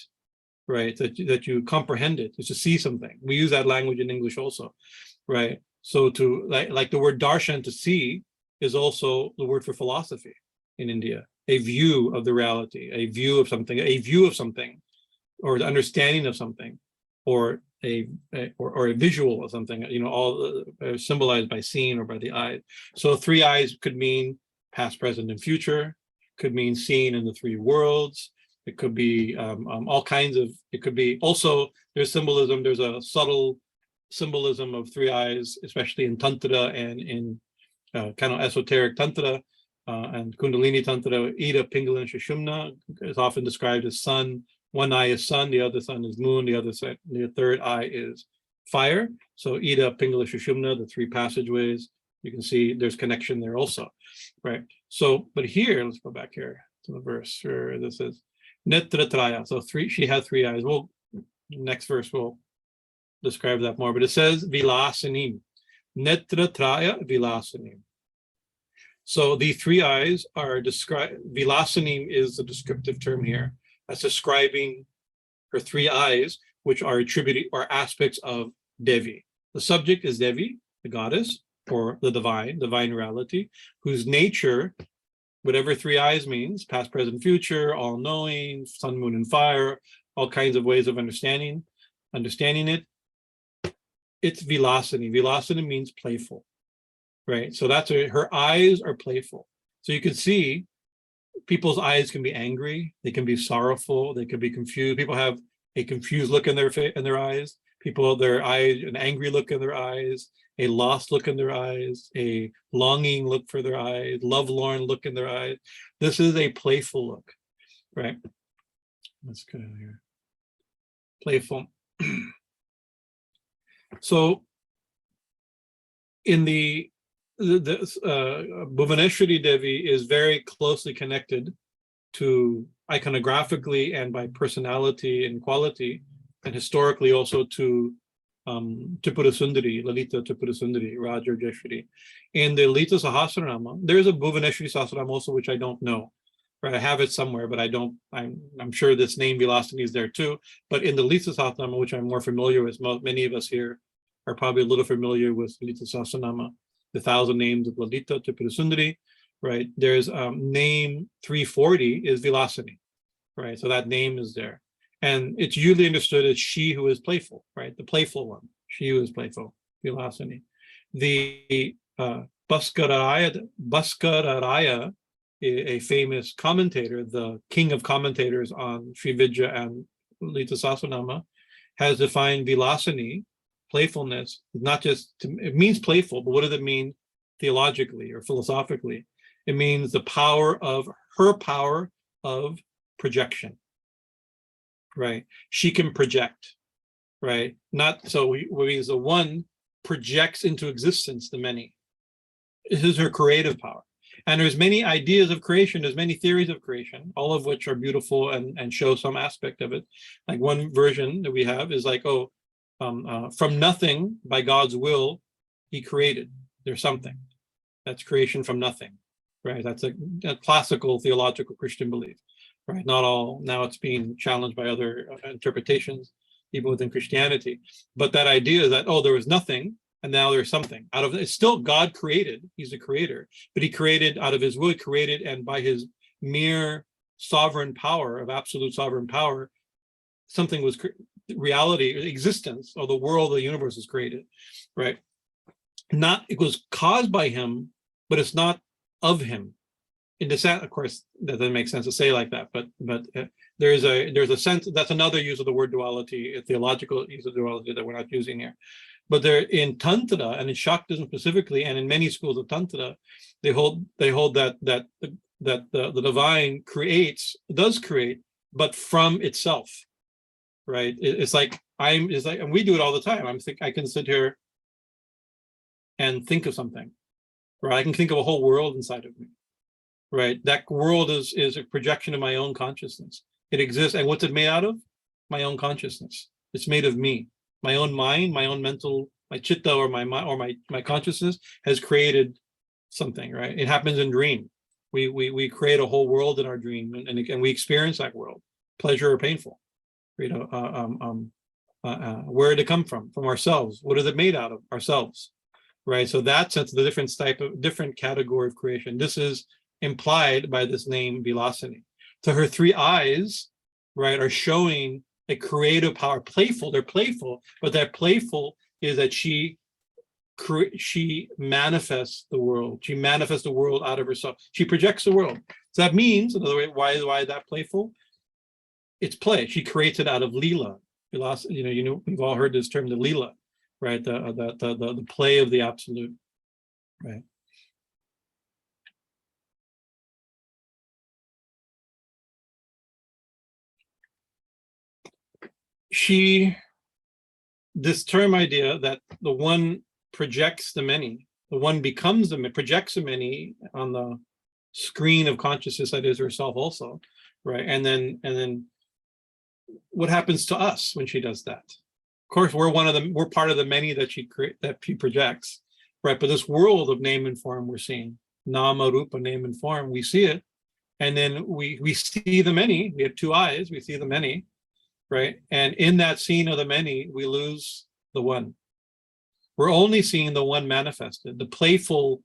right? That you comprehend it, is to see something. We use that language in English also, right? So to like the word darshan, to see, is also the word for philosophy in India. A view of the reality, a view of something, or the understanding of something, or a visual of something, all symbolized by seeing or by the eye. So three eyes could mean past, present, and future, could mean seeing in the three worlds. It could be all kinds of, it could be also, there's symbolism, there's a subtle symbolism of three eyes, especially in Tantra and in kind of esoteric Tantra and Kundalini Tantra. Ida, Pingala, and Sushumna is often described as sun. One eye is sun, the other sun is moon, the third eye is fire. So Ida, Pingala, Sushumna, the three passageways. You can see there's connection there also, right? So, but here, let's go back here to the verse where this is netra-traya. So she had three eyes. Well, next verse will describe that more, but it says vilāsinīm, netra-traya-vilāsinīm. So the three eyes are described. Vilāsinīm is the descriptive term here. That's describing her three eyes, which are attributed or aspects of Devi. The subject is Devi, the goddess, or the divine reality, whose nature, whatever three eyes means, past, present, future, all-knowing, sun, moon, and fire, all kinds of ways of understanding it. It's Vilāsinī. Vilāsinī means playful, right? So that's her eyes are playful. So you can see people's eyes can be angry, they can be sorrowful, they can be confused. People have a confused look in their eyes. Their eyes, an angry look in their eyes, a lost look in their eyes, a longing look for their eyes, lovelorn look in their eyes. This is a playful look, right? Let's go here. Playful. So in the Bhuvaneshwari Devi is very closely connected to iconographically and by personality and quality, and historically also to Tripura Sundari, Lalita Tripura Sundari, Raja Jeshwari. In the Lalita Sahasranama, there's a Bhuvaneshwari Sahasranama also, which I don't know, right? I have it somewhere, but I'm sure this name Vilasini is there too. But in the Lalita Sahasranama, which I'm more familiar with, many of us here are probably a little familiar with Lalita Sahasranama, the 1,000 names of Lalita Tripura Sundari, right? There's name 340 is Vilasini, right? So that name is there. And it's usually understood as she who is playful, right? The playful one, she who is playful, Vilasini. The Bhaskararaya, a famous commentator, the king of commentators on Sri Vidya and Lalita Sahasranama, has defined Vilasini, playfulness, not just, it means playful, but what does it mean theologically or philosophically? It means the power of projection. Right, she can project, right? Not so means the one projects into existence the many. This is her creative power, and there's many ideas of creation. There's many theories of creation, all of which are beautiful and show some aspect of it. Like one version that we have is like, from nothing by God's will, He created. There's something. That's creation from nothing, right? That's a classical theological Christian belief. Right, not all, now it's being challenged by other interpretations, even within Christianity. But that idea is that, there was nothing, and now there's something. Out of it's still God created, He's the creator, but He created out of His will, He created, and by His mere sovereign power, of absolute sovereign power, something was reality, existence, or the world, the universe was created, right? It was caused by Him, but it's not of Him. In the sense, of course, that doesn't make sense to say like that, but there's a sense, that's another use of the word duality, a theological use of duality that we're not using here. But they're in Tantra and in Shaktism specifically, and in many schools of Tantra, they hold that the divine does create, but from itself, right? It's like, and we do it all the time. I can sit here and think of something, right? I can think of a whole world inside of me, right? That world is a projection of my own consciousness. It exists, and what's it made out of? My own consciousness. It's made of me, my own mind, my own mental, my chitta or my consciousness has created something, right? It happens in dream. We create a whole world in our dream, and we experience that world, pleasure or painful. You know, where did it come from? From ourselves. What is it made out of? Ourselves, right? So that sense, the different category of creation. This is implied by this name Vilasini. So her three eyes, right, are showing a creative power. Playful. They're playful, but that playful is that she manifests the world. She manifests the world out of herself. She projects the world. So that means, in other way, why is that playful? It's play. She creates it out of lila. You know, we've all heard this term, the lila, right? The play of the absolute, right? This term idea that the one projects the many, the one becomes projects the many on the screen of consciousness that is herself also, right? And then what happens to us when she does that? Of course, we're part of the many that she projects, right? But this world of name and form we're seeing, nama, rupa, name and form, we see it, and then we see the many. We have two eyes, we see the many, right? And in that scene of the many, we lose the one. We're only seeing the one manifested, the playful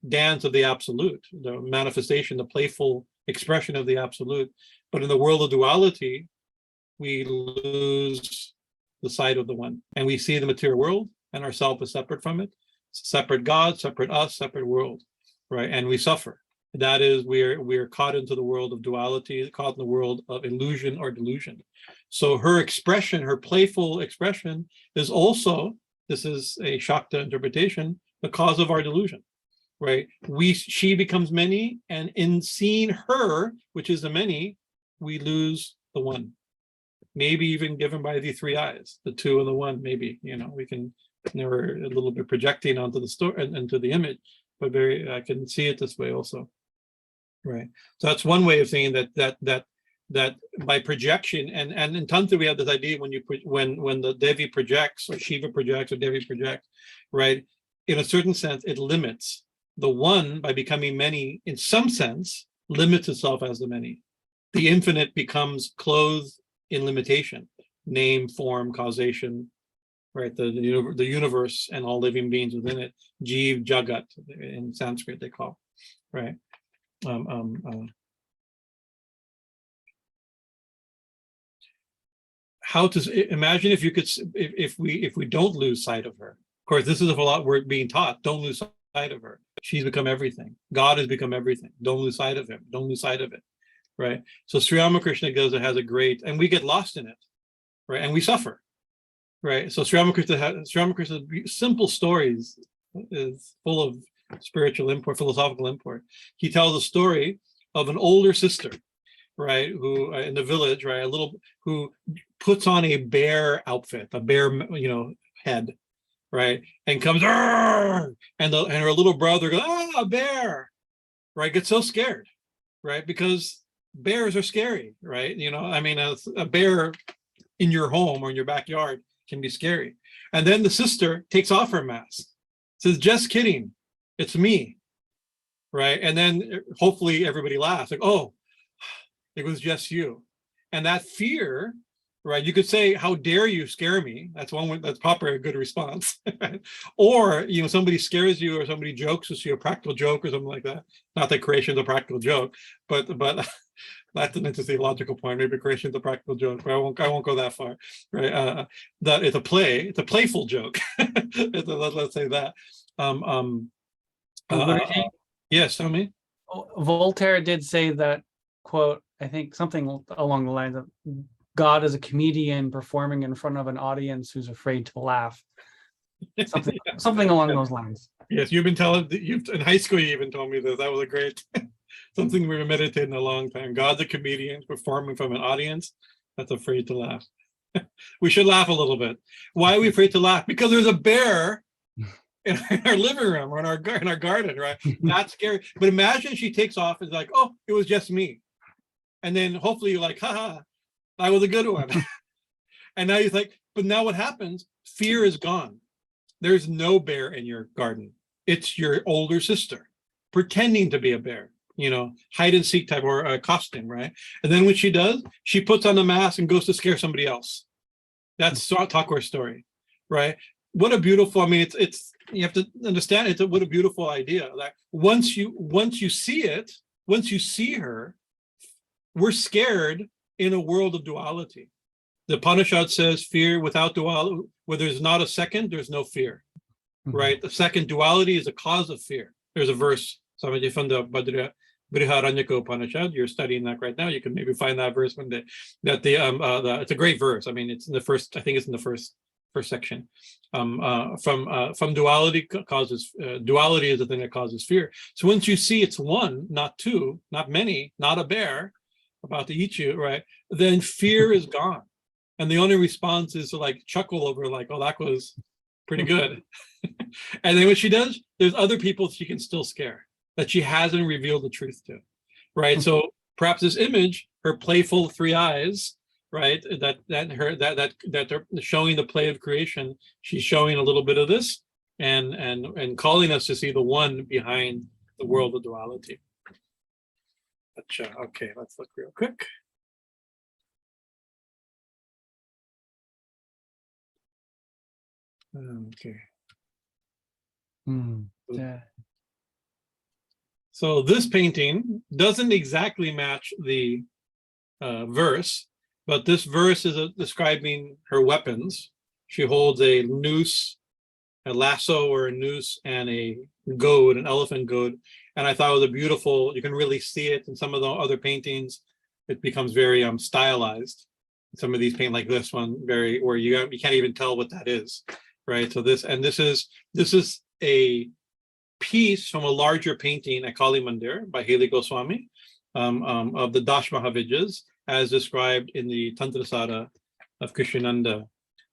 dance of the absolute, the manifestation, the playful expression of the absolute. But in the world of duality, we lose the sight of the one, and we see the material world and ourself is separate from it, separate God, separate us, separate world, right? And we suffer. That is, we're caught into the world of duality, caught in the world of illusion or delusion. So her expression, her playful expression, is also, this is a Shakta interpretation, the cause of our delusion, right? She becomes many, and in seeing her, which is the many, we lose the one. Maybe even given by the three eyes, the two and the one, maybe, you know, we can, we're a little bit projecting onto the story and into the image, but I can see it this way also, right? So that's one way of saying that by projection, and in Tantra we have this idea when the Devi projects, or Shiva projects, or Devi projects, right? In a certain sense, it limits the one by becoming many. In some sense, limits itself as the many. The infinite becomes clothed in limitation, name, form, causation, right? The universe and all living beings within it. Jeev, Jagat, in Sanskrit they call, right? How to imagine if you could, if we don't lose sight of her. Of course, this is a lot we're being taught. Don't lose sight of her. She's become everything. God has become everything. Don't lose sight of him. Don't lose sight of it. Right. So Sri Ramakrishna has a great, and we get lost in it, right? And we suffer, right? So Sri Ramakrishna's simple stories is full of spiritual import, philosophical import. He tells a story of an older sister, right, who in the village, right, who puts on a bear outfit, a bear, head, right, and comes, and her little brother goes, a bear, right, gets so scared, right, because bears are scary, right? I mean, a bear in your home or in your backyard can be scary. And then the sister takes off her mask, says, just kidding, it's me, right? And then hopefully everybody laughs, like, oh, it was just you. And that fear, right? You could say, how dare you scare me? That's probably a good response. Or, somebody scares you, or somebody jokes with you, a practical joke or something like that. Not that creation is a practical joke, but that's an interesting logical point. Maybe creation is a practical joke, but I won't go that far, right? That it's a playful joke. Let's say that. Yes, tell me. Voltaire did say that, quote, I think something along the lines of, God is a comedian performing in front of an audience who's afraid to laugh. Something along those lines. Yes, you've been telling, in high school you even told me this. That was a great, something we were meditating a long time. God's a comedian performing from an audience that's afraid to laugh. We should laugh a little bit. Why are we afraid to laugh? Because there's a bear in our living room or in our garden, right? That's scary. But imagine she takes off and is like, oh, it was just me. And then hopefully you're like, haha, I was a good one. And now you're like, but now what happens? Fear is gone. There's no bear in your garden. It's your older sister pretending to be a bear, hide and seek type or a costume, right? And then what she does, she puts on the mask and goes to scare somebody else. That's Thakur's story, right? What a beautiful, I mean, it's you have to understand it. What a beautiful idea. Like once you see it, once you see her, we're scared in a world of duality. The Upanishad says fear without duality, where there's not a second, there's no fear, right? The second duality is a cause of fear. There's a verse, somebody from the Brihadaranyaka Upanishad, you're studying that right now. You can maybe find that verse one day. It's a great verse. I mean, it's in the first, I think it's in the first section. From duality causes, duality is the thing that causes fear. So once you see it's one, not two, not many, not a bear about to eat you, right? Then fear is gone. And the only response is to like chuckle over like, oh, that was pretty good. And then what she does, there's other people she can still scare that she hasn't revealed the truth to, right? So perhaps this image, her playful three eyes, right? That they're showing the play of creation. She's showing a little bit of this and calling us to see the one behind the world of duality. Okay, let's look real quick. Okay. Yeah. So this painting doesn't exactly match the verse, but this verse is describing her weapons. She holds a noose, a lasso or a noose, and a goad, an elephant goad. And I thought it was a beautiful, you can really see it in some of the other paintings. It becomes very stylized. Some of these paint like this one, very where you can't even tell what that is, right? So this is a piece from a larger painting at Kali Mandir by Haley Goswami of the Dash Mahavidyas, as described in the Tantrasara of Krishnananda.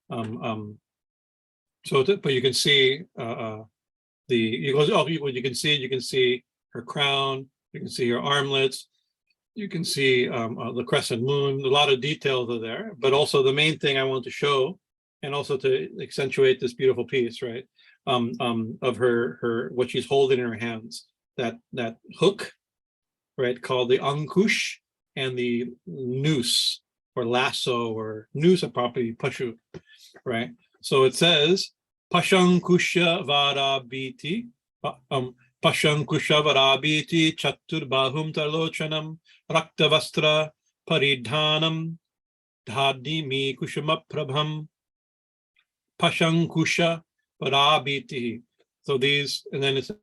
But you can see you can see her crown, you can see her armlets, you can see the crescent moon. A lot of details are there, but also the main thing I want to show, and also to accentuate this beautiful piece, right? Of her what she's holding in her hands, that hook, right, called the ankush, and the noose or lasso or noose of property pashu, right? So it says pāśāṇkuśa-varābhīti-catur-bāhuṃ trilocanām raktā-vastrā-parīdhānāṃ dāḍimī-kusumā-prabhām pāśāṇkuśa-varābhīti. So these, and then it says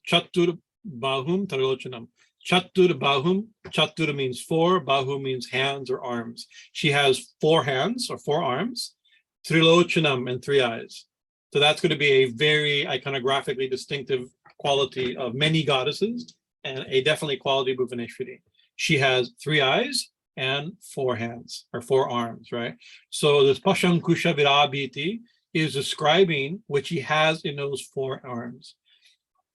catur-bāhuṃ trilocanām. Catur-bāhuṃ, catur means four, bahu means hands or arms. She has 4 hands or 4 arms, trilocanām, and 3 eyes. So that's going to be a very iconographically distinctive quality of many goddesses, and a definitely quality of Bhuvaneshwari. She has 3 eyes and 4 hands or 4 arms, right? So this pāśāṇkuśa-varābhīti is describing what she has in those 4 arms.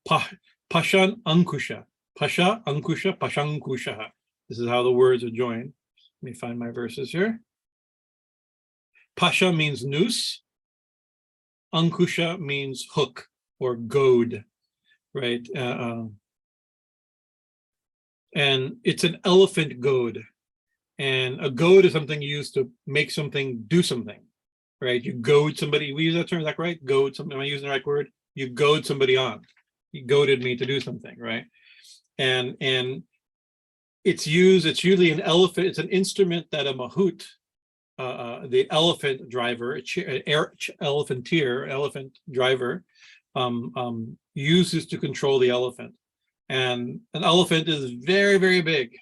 Pāśāṇkuśa. Pāśāṇkuśa, pāśāṇkuśa. This is how the words are joined. Let me find my verses here. Pasha means noose. Ankusha means hook or goad, right? And it's an elephant goad. And a goad is something you use to make something do something, right? You goad somebody. We use that term, is that right? Goad something. Am I using the right word? You goad somebody on. You goaded me to do something, right? And it's usually an elephant. It's an instrument that a mahout, the elephant driver, elephant driver, uses to control the elephant. And an elephant is very, very big,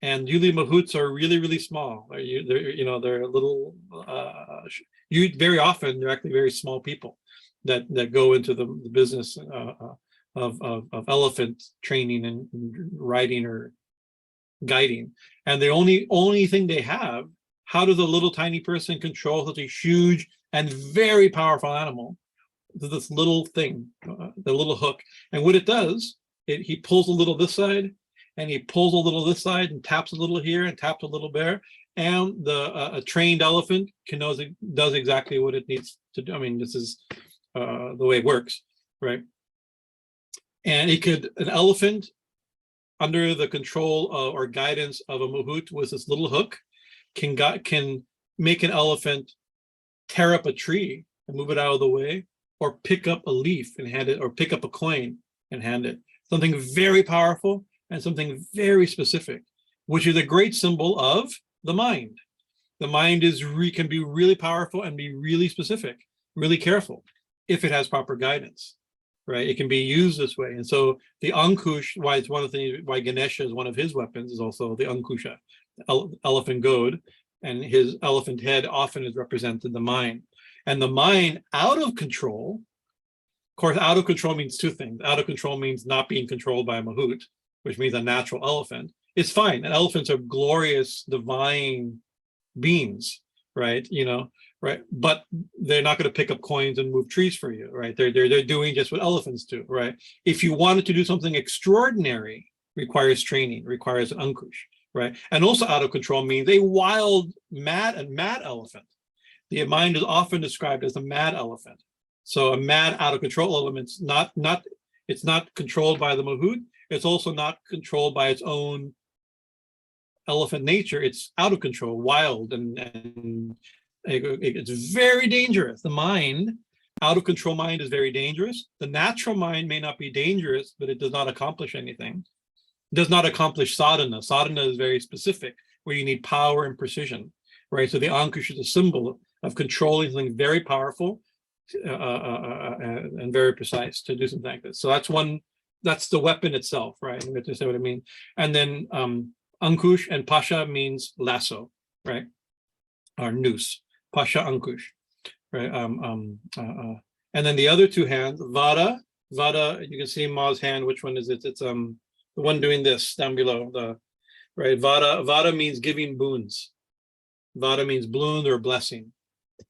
and usually mahouts are really, really small. They're a little. Very often they're actually very small people that go into the business of elephant training and riding or guiding. And the only thing they have. How does a little tiny person control such a huge and very powerful animal? this little thing, the little hook. And what it does, he pulls a little this side, and he pulls a little this side, and taps a little here, and taps a little there. And a trained elephant does exactly what it needs to do. I mean, this is the way it works, right? And an elephant, under the control or guidance of a mahout with this little hook, can make an elephant tear up a tree and move it out of the way, or pick up a leaf and hand it, or pick up a coin and hand it. Something very powerful and something very specific, which is a great symbol of the mind. The mind can be really powerful and be really specific, really careful, if it has proper guidance, right? It can be used this way. And so the Ankush, why it's one of the things, why Ganesha is one of his weapons, is also the Ankusha, elephant goad, and his elephant head often is represented the mind. And the mind out of control, of course, out of control means two things. Out of control means not being controlled by a mahout, which means a natural elephant. It's fine. And elephants are glorious, divine beings, right? Right? But they're not going to pick up coins and move trees for you, right? They're doing just what elephants do, right? If you wanted to do something extraordinary, requires training, requires an ankush, right? And also out of control means a wild, mad elephant. The mind is often described as a mad elephant. So a mad, out of control element, it's not controlled by the mahout. It's also not controlled by its own elephant nature. It's out of control, wild, and it's very dangerous. The mind, out of control mind, is very dangerous. The natural mind may not be dangerous, but it does not accomplish anything. It does not accomplish sadhana. Sadhana is very specific, where you need power and precision, right? So the ankush is a symbol of controlling something very powerful and very precise to do something like this. So that's the weapon itself, right? I'm going to say what I mean. And then ankush and pasha means lasso, right? Or noose, pasha ankush, right? And then the other two hands, vada, you can see Ma's hand. Which one is it? It's the one doing this down below, right? Vada means giving boons. Vada means boon or blessing,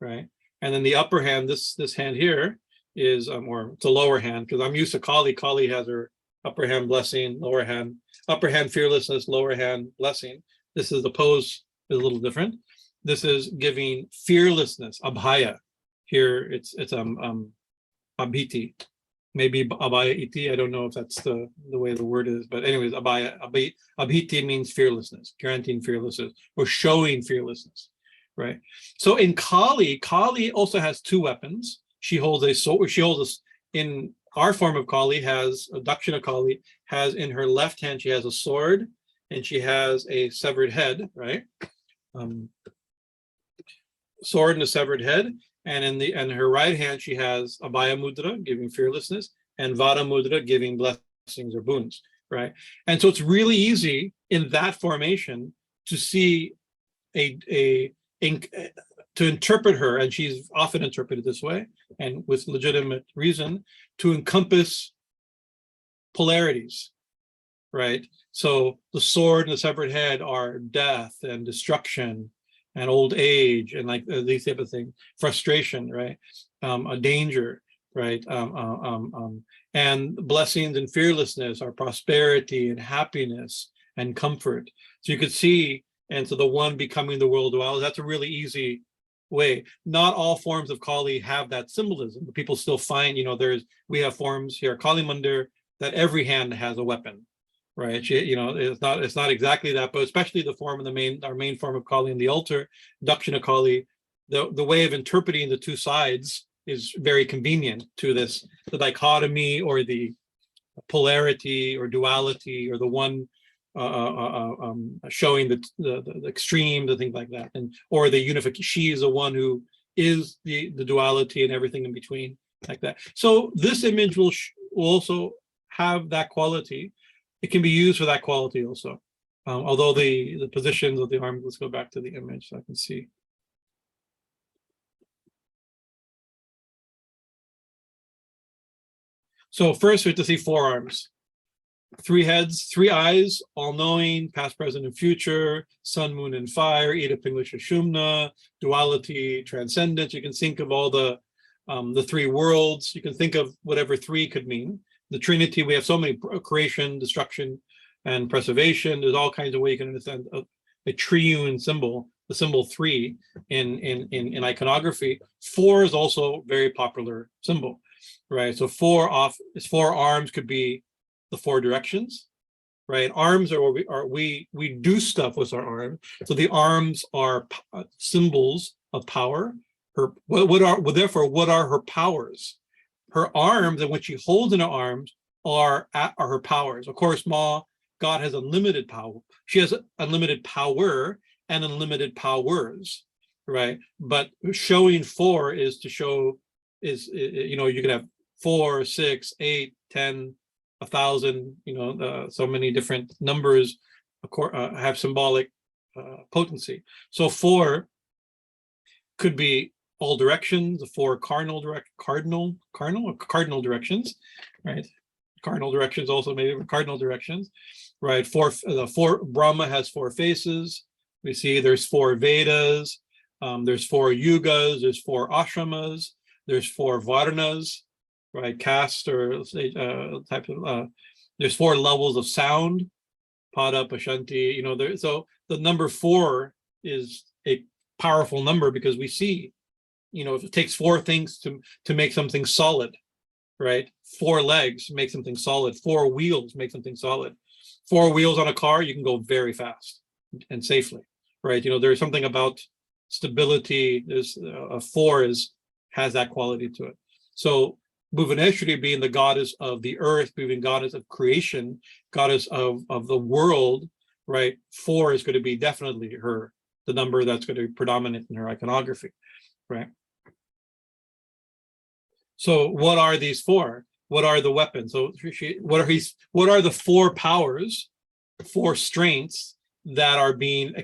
right? And then the upper hand, this hand here is, or it's a lower hand, because I'm used to Kali. Kali has her upper hand blessing, upper hand fearlessness, lower hand blessing. This is the pose is a little different. This is giving fearlessness, abhaya. Here it's abhiti, maybe abhaya iti. I don't know if that's the way the word is, but anyways, abhiti means fearlessness, granting fearlessness or showing fearlessness, right? So in Kali also has two weapons. She holds a sword. In our form of Kali, Dakshina Kali has in her left hand, she has a sword and she has a severed head, right? Sword and a severed head. And in her right hand, she has Abhaya Mudra, giving fearlessness, and Vada Mudra, giving blessings or boons, right? And so it's really easy in that formation to see to interpret her, and she's often interpreted this way, and with legitimate reason, to encompass polarities, right? So the sword and the severed head are death and destruction and old age and like these type of things, frustration, right? A danger, right? And blessings and fearlessness are prosperity and happiness and comfort. So you could see, and so the one becoming the world dweller, that's a really easy way. Not all forms of Kali have that symbolism, but people still find, we have forms here, Kali Mandir, that every hand has a weapon, right? It's not exactly that, but especially the form of our main form of Kali in the altar, Dakshina Kali, the way of interpreting the two sides is very convenient to this, the dichotomy or the polarity or duality or the one showing the extreme, the things like that, or the unification. She is the one who is the duality and everything in between, like that. So this image will also have that quality. It can be used for that quality also. Although the positions of the arms, let's go back to the image so I can see. So first we have to see forearms. 3 heads, 3 eyes, all-knowing, past, present, and future, sun, moon, and fire, Ida, Pingla, Shumna, duality, transcendence. You can think of all the The three worlds, you can think of whatever three could mean. The Trinity, we have so many: creation, destruction, and preservation. There's all kinds of ways you can understand a triune symbol, the symbol three in iconography. Four is also a very popular symbol, right? So four arms could be the four directions, right? Arms are where we do stuff with our arms. So the arms are symbols of power. What are her powers? Her arms, and what she holds in her arms, are her powers. Of course, God has unlimited power. She has unlimited power and unlimited powers, right? But showing four is to show you can have 4, 6, 8, 10, 1,000. So many different numbers have symbolic potency. So four could be all directions, the four cardinal directions, right? Cardinal directions also maybe cardinal directions, right? Brahma has four faces. We see there's four Vedas, there's four yugas, there's four ashramas, there's four varnas, right? Caste or type of. There's four levels of sound, pada, pashanti. So the number four is a powerful number because we see. If it takes four things to make something solid, right? 4 legs make something solid. 4 wheels make something solid. 4 wheels on a car, you can go very fast and safely, right? There's something about stability. There's a 4 has that quality to it. So Bhuvaneshwari, being the goddess of the earth, being goddess of creation, goddess of the world, right? 4 is going to be definitely the number that's going to be predominant in her iconography, right? So what are these 4? What are the weapons? So what are the 4 powers, 4 strengths that are being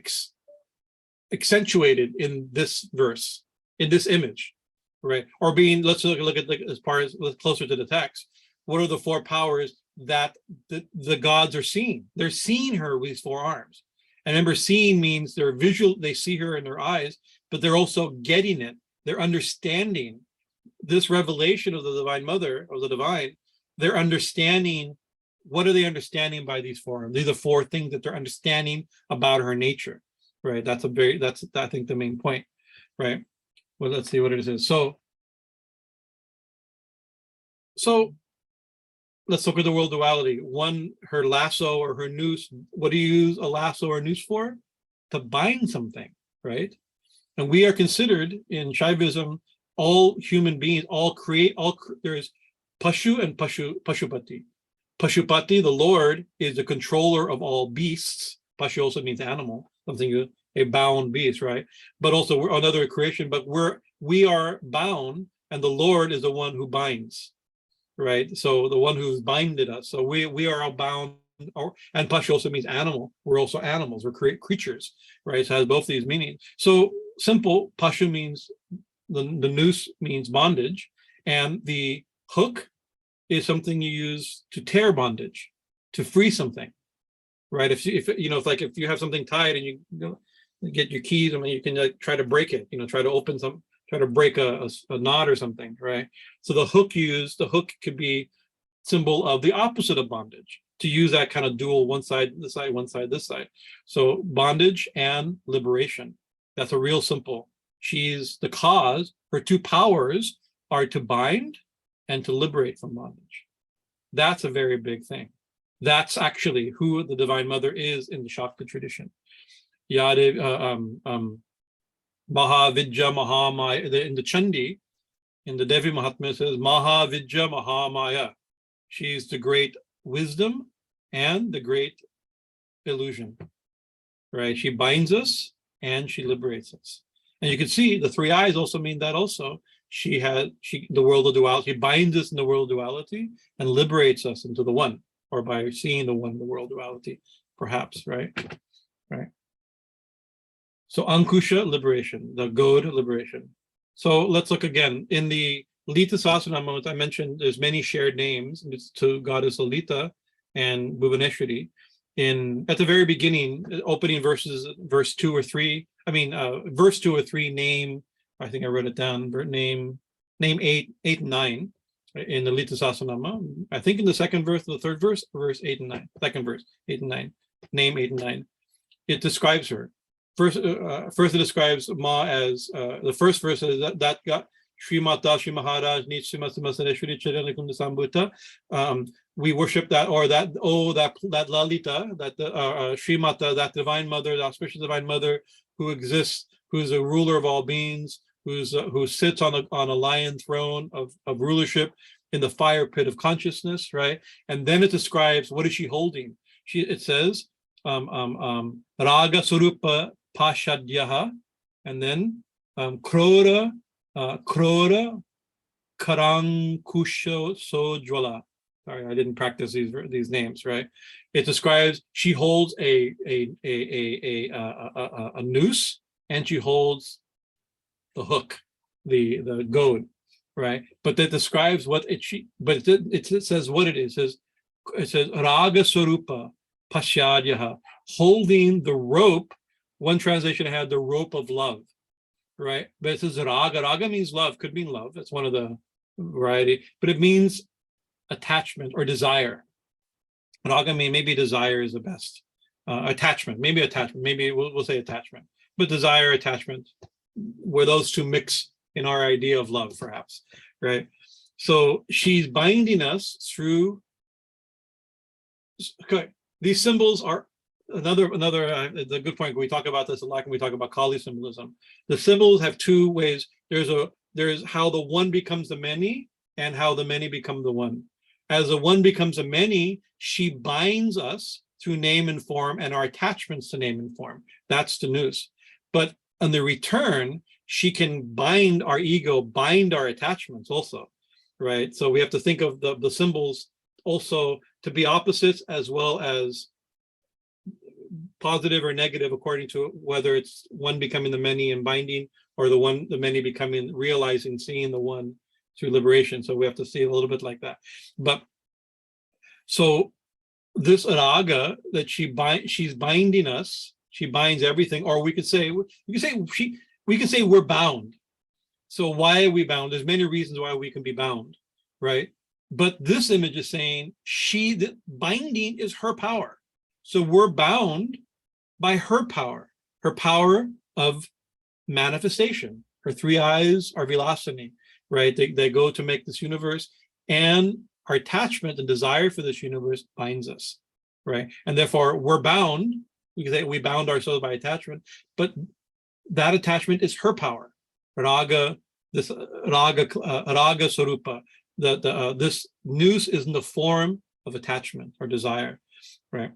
accentuated in this verse, in this image, right? Or let's look at as far as closer to the text. What are the 4 powers that the gods are seeing? They're seeing her with these 4 arms. And remember, seeing means they're visual, they see her in their eyes, but they're also getting it. They're understanding this revelation of the Divine Mother, of the Divine. They're understanding. What are they understanding by these 4 arms? These are 4 things that they're understanding about her nature, right? That's I think the main point, right? Well, let's see what it is. So let's look at the world duality. One, her lasso or her noose. What do you use a lasso or noose for? To bind something, right? And we are considered in Shaivism, all human beings, there's Pashu and Pashupati. Pashupati, the Lord, is the controller of all beasts. Pashu also means animal, a bound beast, right? But also we're another creation, but we are bound, and the Lord is the one who binds, right? So the one who's binded us. So we are all bound, and Pashu also means animal. We're also animals, we're creatures, right? So it has both these meanings. So simple, Pashu means the noose means bondage, and the hook is something you use to tear bondage, to free something, right? If you have something tied and you get your keys, you can try to break it, try to break a knot or something, right? So the hook could be symbol of the opposite of bondage, to use that kind of dual, one side, this side, one side, this side. So bondage and liberation. That's a real simple. She's the cause. Her 2 powers are to bind and to liberate from bondage. That's a very big thing. That's actually who the Divine Mother is in the Shakti tradition. Mahavidya Mahamaya, in the Chandi, in the Devi Mahatmya, it says Mahavidya Mahamaya. She's the great wisdom and the great illusion, right? She binds us and she liberates us. And you can see the 3 eyes also mean that also. The world of duality, binds us in the world of duality and liberates us into the one, or by seeing the one in the world of duality, perhaps, right? Right. So Ankusha, liberation, the goad, liberation. So let's look again. In the Lita Sahasranama, I mentioned there's many shared names to Goddess Lalita and Bhuvaneshwari. At the very beginning, opening verses, verse 2 or 3, verse 2 or 3 name, I think I wrote it down, name name 8 and 9 in the Lita Sahasranama. I think in the second verse, the third verse, verse 8 and 9, second verse, 8 and 9, name 8 and 9. It describes her. First it describes Ma as, the first verse is that God, Shri Mata Shri Maharaj we worship that, or that, that Lalita, that Shri Mata, that divine mother, the auspicious divine mother who exists, who's a ruler of all beings, who sits on a lion throne of rulership in the fire pit of consciousness, right? And then it describes, what is she holding? It says Raga Sarupa Pashadyaha, and then Krora Karankusha-Sojwala. Sorry, I didn't practice these names, right? It describes she holds a noose, and she holds the hook, the goad, right? But that describes what it says what it is. It says Raga Sarupa Pashadyaha, holding the rope. One translation had the rope of love, right? But it says raga. Raga means love, could mean love. That's one of the variety, but it means attachment or desire. Raga maybe desire is the best. Attachment, maybe we'll say attachment, but desire, attachment, where those two mix in our idea of love, perhaps, right? So she's binding us through. Okay, these symbols are another the good point. We talk about this a lot when we talk about Kali symbolism. The symbols have two ways. There's how the one becomes the many, and how the many become the one. As the one becomes a many, she binds us through name and form and our attachments to name and form. That's the noose. But on the return, she can bind our ego, bind our attachments also, right? So we have to think of the symbols also to be opposites as well as positive or negative, according to whether it's one becoming the many and binding, or the many becoming, realizing, seeing the one through liberation. So we have to see it a little bit like that. But so this raga that she's binding us, she binds everything, or we could say we're bound. So why are we bound? There's many reasons why we can be bound, right? But this image is saying the binding is her power. So we're bound by her power of manifestation. Her three eyes are vilasini, right? They go to make this universe, and our attachment and desire for this universe binds us, right? And therefore we're bound. We can say we bound ourselves by attachment, but that attachment is her power. Raga Sarupa. This noose is in the form of attachment or desire, right?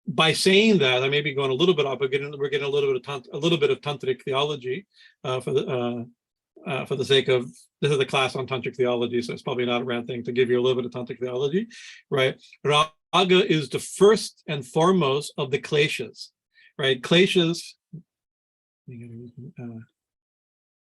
By saying that, I may be going a little bit off, but we're getting a little bit of tantric theology for the sake of, this is a class on tantric theology, so it's probably not a bad thing to give you a little bit of tantric theology, right? Raga is the first and foremost of the kleshas, right? Kleshas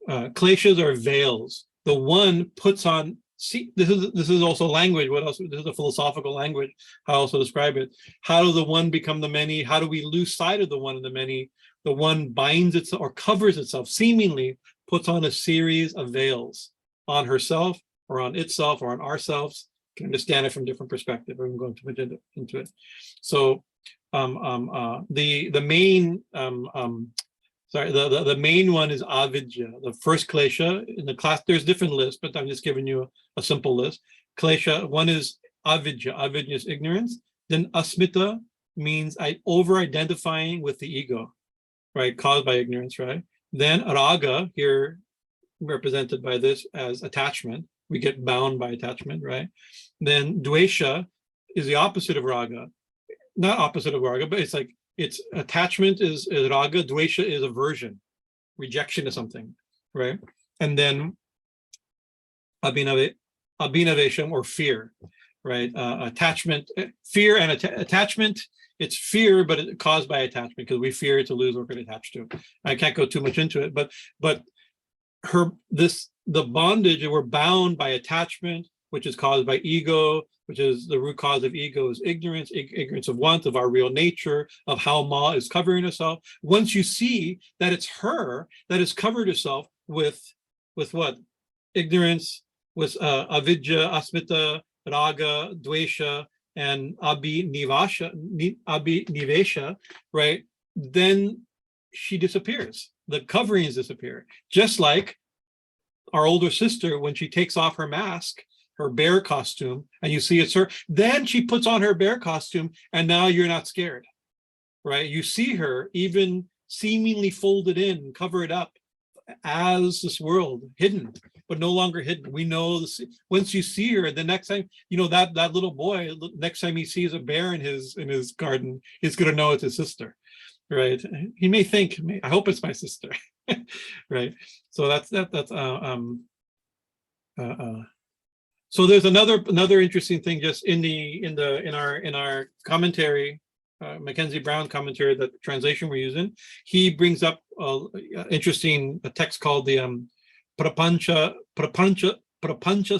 are veils. The one puts on. See, this is also language. What else? This is a philosophical language. How else to describe it? How does the one become the many? How do we lose sight of the one and the many? The one binds itself or covers itself, seemingly puts on a series of veils on herself or on itself or on ourselves. You can understand it from different perspectives. I'm going to get into it. So the main one is avidya. The first klesha in the class, there's different lists, but I'm just giving you a simple list. Klesha, one is avidya. Avidya is ignorance. Then asmita means over-identifying with the ego, right? Caused by ignorance, right? Then raga, here represented by this as attachment. We get bound by attachment, right? Then dvesha is the opposite of raga. Not opposite of raga, but it's like, it's attachment is raga, dvesha is aversion, rejection of something, right? And then abhinavesham, or fear, right? Attachment, fear and attachment, it's fear, but it's caused by attachment because we fear to lose what we're attached to. I can't go too much into it, but the bondage, we're bound by attachment, which is caused by ego, which is the root cause of ego is ignorance, ignorance of want, of our real nature, of how Ma is covering herself. Once you see that it's her that has covered herself with with what? Ignorance, with avidya, asmita, raga, dvesha, and abhinivesha, right? Then she disappears. The coverings disappear. Just like our older sister, when she takes off her mask, her bear costume, and you see it's her, then she puts on her bear costume, and now you're not scared, right? You see her even seemingly folded in, covered up as this world, hidden, but no longer hidden. We know this, once you see her, the next time, you know, that little boy, next time he sees a bear in his garden, he's gonna know it's his sister, right? He may think, I hope it's my sister, right? So so there's another interesting thing just in our commentary, Mackenzie Brown commentary, that translation we're using. He brings up interesting a text called the Prapancha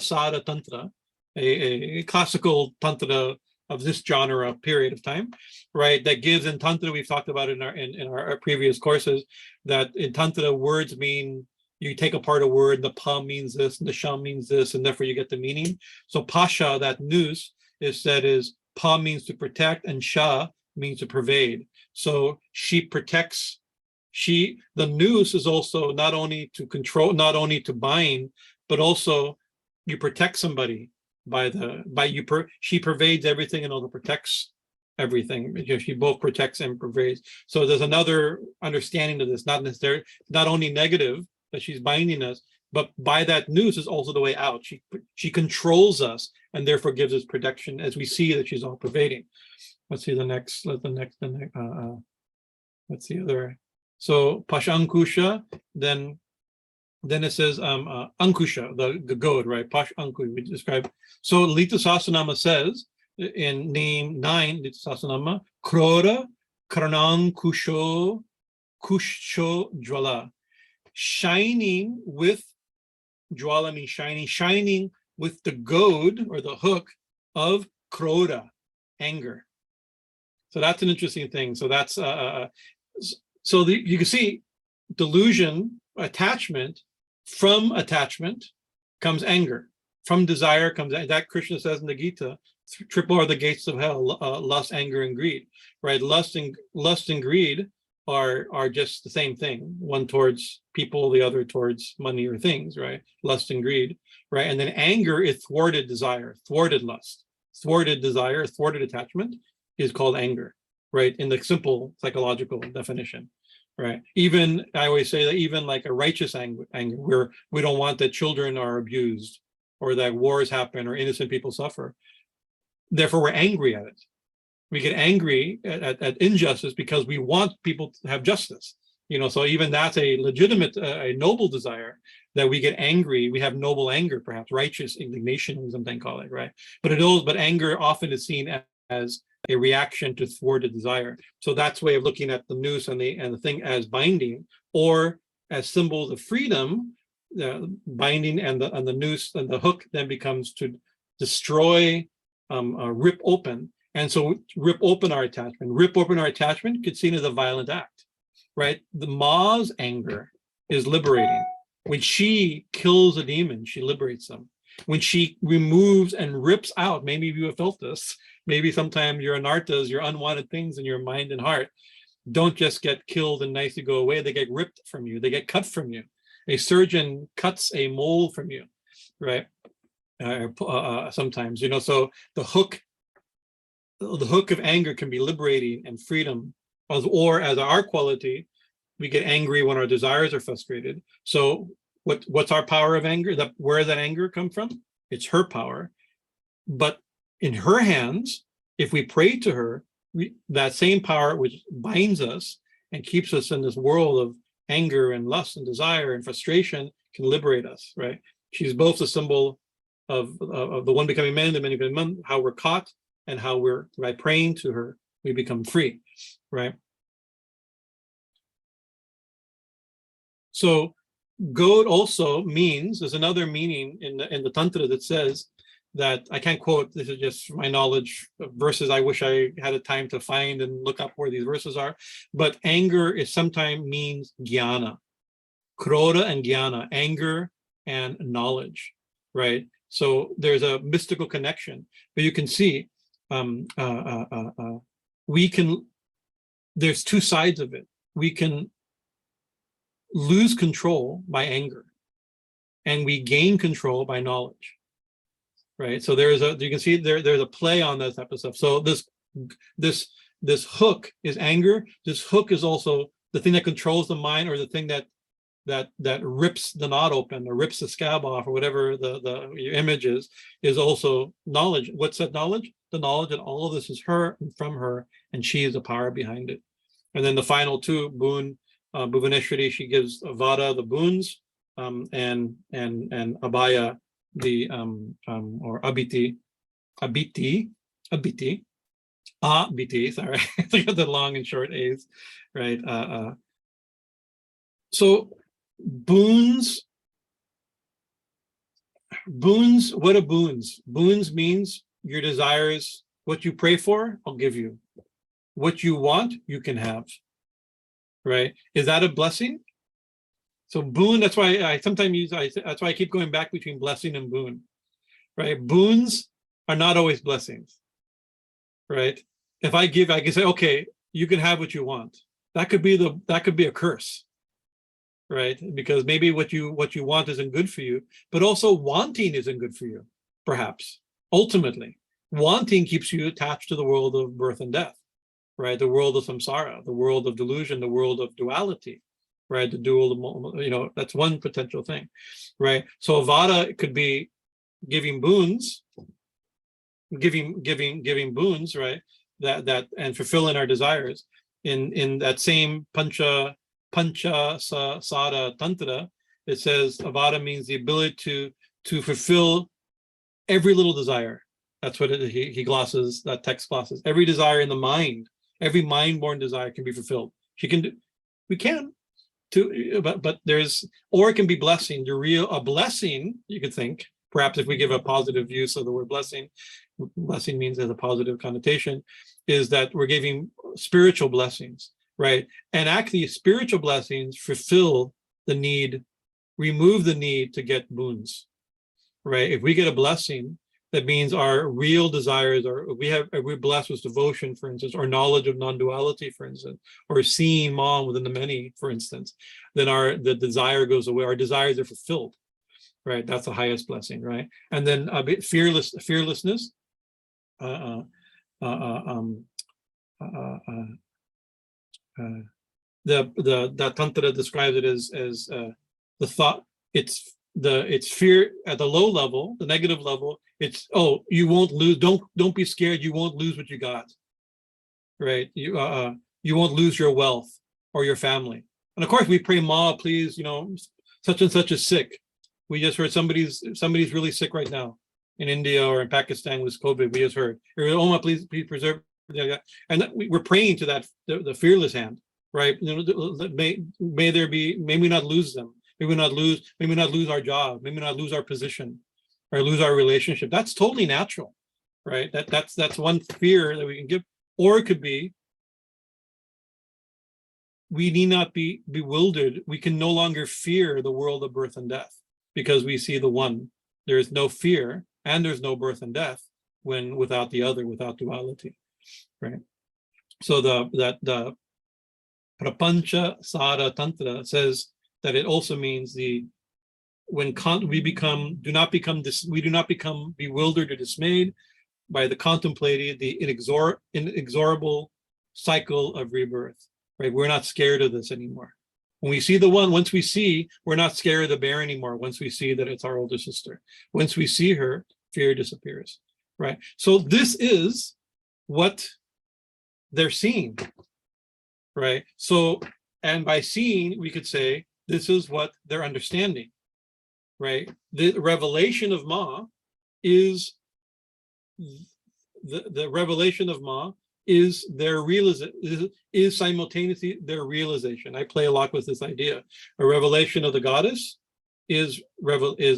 Sada Tantra, a classical tantra of this genre period of time, right? That gives in tantra, we've talked about in our previous courses, that in tantra words mean, you take apart a word, the pa means this, and the sha means this, and therefore you get the meaning. So pasha, that noose, is said is pa means to protect, and sha means to pervade. So she protects. The noose is also not only to control, not only to bind, but also you protect somebody she pervades everything and also protects everything. She both protects and pervades. So there's another understanding of this, not necessarily, not only negative that she's binding us, but by that noose is also the way out. She controls us and therefore gives us protection, as we see that she's all pervading. Let's see the next. Let's see other. So pāśāṇkuśa, then it says ankusha, the goad, right? Pāśāṇkuśa, we describe. So Lita Sahasranama says in name 9, Lita Sahasranama, krodha karanaṅkusho kusho jvala, shining with, jwala means shining with the goad or the hook of krodha, anger. So that's an interesting thing. So that's you can see delusion, attachment. From attachment comes anger. From desire comes, that Krishna says in the Gita, triple are the gates of hell: lust, anger, and greed. Right? Lust and greed are just the same thing. One towards people, the other towards money or things. Right? Lust and greed. Right? And then anger is thwarted desire, thwarted lust, thwarted desire, thwarted attachment is called anger. Right? In the simple psychological definition. Right. Even, I always say that even like a righteous anger, where we don't want that children are abused or that wars happen or innocent people suffer. Therefore, we're angry at it. We get angry at injustice because we want people to have justice. You know, so even that's a legitimate, a noble desire, that we get angry. We have noble anger, perhaps righteous indignation, something call it, right? But anger often is seen as a reaction to thwarted desire. So that's a way of looking at the noose and the thing as binding, or as symbols of freedom. Binding and the noose and the hook then becomes to destroy, rip open. And so rip open our attachment could be seen as a violent act, right? The Ma's anger is liberating. When she kills a demon, she liberates them. When she removes and rips out, maybe you have felt this, maybe sometimes your anarthas, your unwanted things in your mind and heart, don't just get killed and nicely go away. They get ripped from you. They get cut from you. A surgeon cuts a mole from you, right? Sometimes, you know, so the hook of anger can be liberating and freedom, or as our quality, we get angry when our desires are frustrated. So what's our power of anger? Where does that anger come from? It's her power. But in her hands, if we pray to her, that same power which binds us and keeps us in this world of anger and lust and desire and frustration can liberate us, right? She's both a symbol of the one becoming man, the many becoming man, how we're caught, and how we're, by praying to her, we become free, right? So goad also means, there's another meaning in the Tantra that says that, I can't quote, this is just my knowledge of verses. I wish I had a time to find and look up where these verses are, but anger is sometimes means jnana. Krodha and jnana, anger and knowledge, right? So there's a mystical connection, but you can see there's two sides of it. We can lose control by anger, and we gain control by knowledge, right? So you can see there's a play on that type of stuff. So this hook is anger. This hook is also the thing that controls the mind, or the thing that rips the knot open or rips the scab off, or whatever your image is also knowledge. What's that knowledge? The knowledge that all of this is her and from her, and she is the power behind it. And then the final two, boon, Bhuvaneshwari, she gives Vada the boons, and Abhaya the or Abhiti, sorry, I got the long and short A's, right? So boons, what are boons? Boons means your desires, what you pray for, I'll give you. What you want, you can have, right? Is that a blessing? So boon, that's why I sometimes use, that's why I keep going back between blessing and boon, right? Boons are not always blessings, right? If I give, I can say, okay, you can have what you want. That could be a curse, right? Because maybe what you want isn't good for you, but also wanting isn't good for you, perhaps. Ultimately, wanting keeps you attached to the world of birth and death, right? The world of samsara, the world of delusion, the world of duality, right? The dual, that's one potential thing, right? So Avada could be giving boons, giving boons, right? That and fulfilling our desires in that same pancha sada tantra. It says Avada means the ability to fulfill every little desire. That's what he glosses, that text glosses. Every desire in the mind, every mind-born desire can be fulfilled. We can, but there's, or it can be blessing. A blessing, you could think, perhaps if we give a positive use of the word blessing means there's a positive connotation, is that we're giving spiritual blessings, right? And actually spiritual blessings fulfill the need, remove the need to get boons, right? If we get a blessing, that means our real desires are, we're blessed with devotion, for instance, or knowledge of non-duality, for instance, or seeing mom within the many, for instance, then the desire goes away. Our desires are fulfilled, right? That's the highest blessing, right? And then fearlessness. The tantra describes it as the thought. It's fear at the low level, the negative level. It's, oh, you won't lose. Don't be scared. You won't lose what you got, right? You won't lose your wealth or your family. And of course, we pray, Ma, please, such and such is sick. We just heard somebody's really sick right now in India or in Pakistan with COVID. We just heard, oh Ma, please preserve. And we're praying to that the fearless hand, right? May we not lose them. May we not lose our job. May we not lose our position or lose our relationship. That's totally natural, right? That's one fear that we can give. Or it could be, we need not be bewildered. We can no longer fear the world of birth and death because we see the one. There is no fear and there's no birth and death when without the other, without duality, right? So the Prapancha Sada Tantra says that it also means we do not become bewildered or dismayed by the contemplating the inexorable cycle of rebirth, right? We're not scared of this anymore. When we see the one, once we see, we're not scared of the bear anymore. Once we see that it's our older sister, once we see her, fear disappears, right? So this is what they're seeing, right? So, and by seeing, we could say, this is what they're understanding, right? The revelation of Ma is the revelation of Ma is their is simultaneously their realization. I play a lot with this idea. A revelation of the goddess is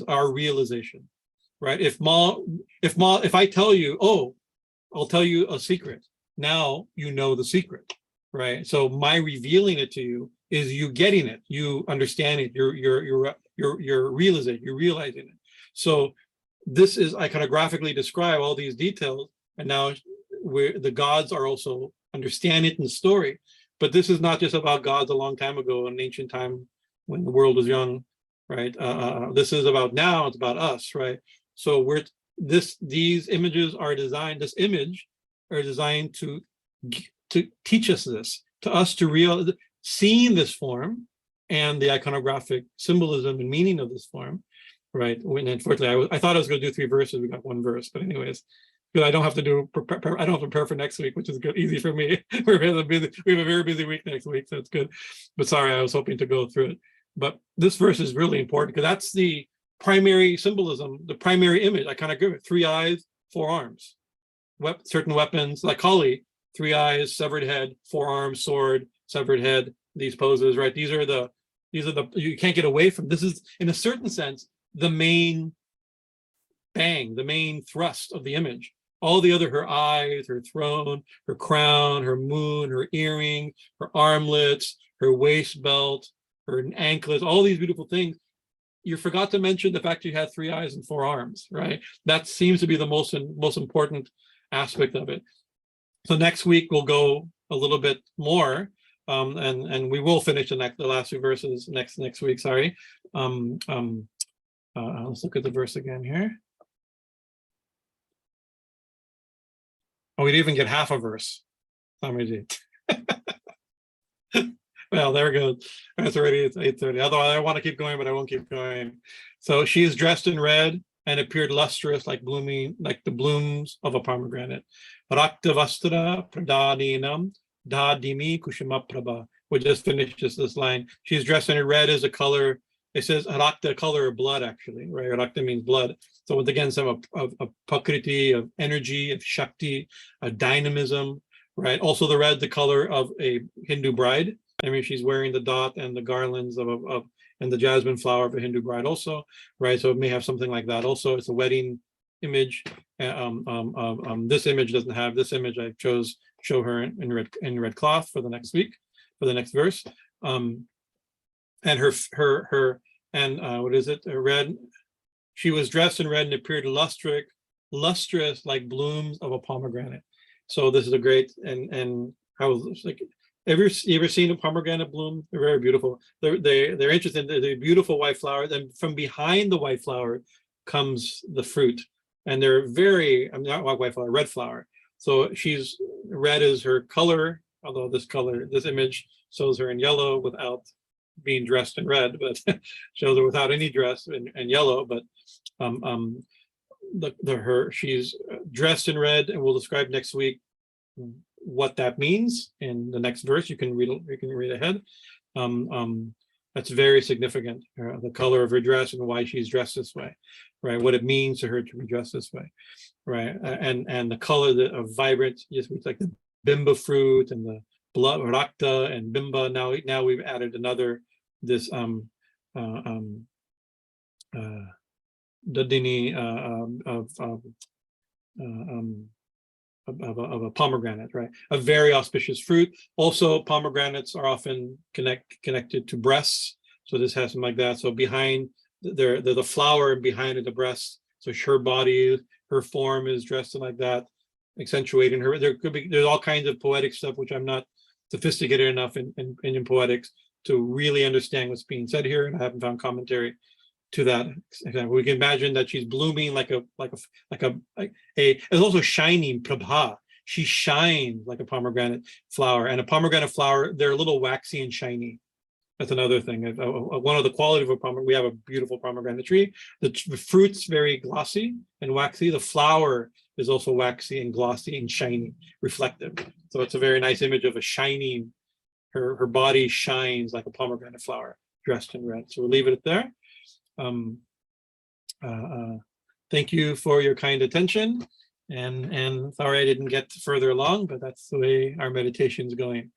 our realization, right? If I tell you, oh, I'll tell you a secret. Now you know the secret, right? So my revealing it to you is you getting it, you understand it, you're you're realizing it. So this is, I iconographically describe all these details, and now where the gods are also understand it in the story. But this is not just about gods a long time ago, in ancient time when the world was young, right? This is about now, it's about us, right? So these images are designed, this image are designed to teach us this, to us to seeing this form and the iconographic symbolism and meaning of this form, right? When unfortunately I thought I was going to do 3 verses, we got 1 verse, but anyways, because I don't have to prepare for next week, which is good, easy for me. We're really busy. We have a very busy week next week, so it's good. But sorry, I was hoping to go through it. But this verse is really important because that's the primary symbolism, the primary image. I kind of give it 3 eyes, 4 arms. Certain weapons, like Kali, 3 eyes, severed head, 4 arms, sword, severed head. These poses, right? These are the you can't get away from. This is, in a certain sense, the main bang, the main thrust of the image. All the other, her eyes, her throne, her crown, her moon, her earring, her armlets, her waist belt, her anklets, all these beautiful things. You forgot to mention the fact you had 3 eyes and 4 arms, right? That seems to be the most important aspect of it. So next week we'll go a little bit more, and we will finish the last 2 verses next week. Sorry. Let's look at the verse again here. Oh, we didn't even get half a verse. Well, there we go. It's already, it's 8:30. Otherwise, I want to keep going, but I won't keep going. So she is dressed in red and appeared lustrous, like the blooms of a pomegranate. Raktā-vastrā-parīdhānāṃ, dāḍimī-kusumā-prabhām. We just finished this line. She's dressed in red as a color. It says rakta, color of blood, actually, right? Rakta means blood. So once again, some of prakriti, of energy, of shakti, of dynamism, right? Also the red, the color of a Hindu bride. I mean, she's wearing the dot and the garlands and the jasmine flower of a Hindu bride also, right? So it may have something like that also. It's a wedding image. This image doesn't have this image. I chose show her in red cloth for the next week, for the next verse. And what is it? Red. She was dressed in red and appeared lustrous like blooms of a pomegranate. So this is a great, and I was like, you ever seen a pomegranate bloom? They're very beautiful. They're interesting. They're beautiful white flowers, and from behind the white flower comes the fruit, and they're very, I'm not white flower, red flower. So she's red is her color, although this image shows her in yellow without being dressed in red, but shows her without any dress in yellow. But she's dressed in red, and we'll describe next week what that means in the next verse. You can read ahead. That's very significant. The color of her dress and why she's dressed this way, right? What it means to her to be dressed this way, right? And the color of vibrant, just like the bimba fruit and the blood, rakta and bimba. Now we've added another dadini of a pomegranate, right? A very auspicious fruit. Also, pomegranates are often connected to breasts. So this has something like that. So behind the flower, and behind it the breast. So her body, her form is dressed in like that, accentuating her. There's all kinds of poetic stuff which I'm not sophisticated enough in poetics to really understand what's being said here, and I haven't found commentary to that example. We can imagine that she's blooming like it's also shining prabha. She shines like a pomegranate flower, and a pomegranate flower, they're a little waxy and shiny. That's another thing. One of the qualities of a pomegranate, we have a beautiful pomegranate tree. The fruit's very glossy and waxy. The flower is also waxy and glossy and shiny, reflective. So it's a very nice image of a shining. Her body shines like a pomegranate flower, dressed in red. So we'll leave it there. Thank you for your kind attention, and sorry I didn't get further along, but that's the way our meditation's going.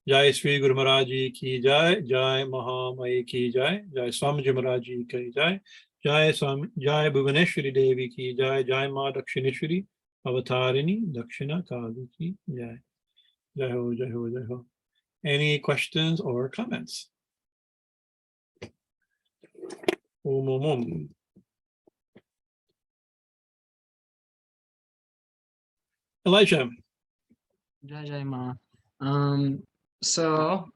Jai Sri Guru Maharaj Ji ki jai, Jai Mahamaya ki jai, Jai Swami Maharaj Ji ki jai, Jai Bhuvaneshwari Devi ki jai, Jai Ma Dakshineshwari Avatarini Dakshina Kali ki jai. Jai ho, jai ho, jai ho. Any questions or comments? Elijah. Jai Jai Ma. So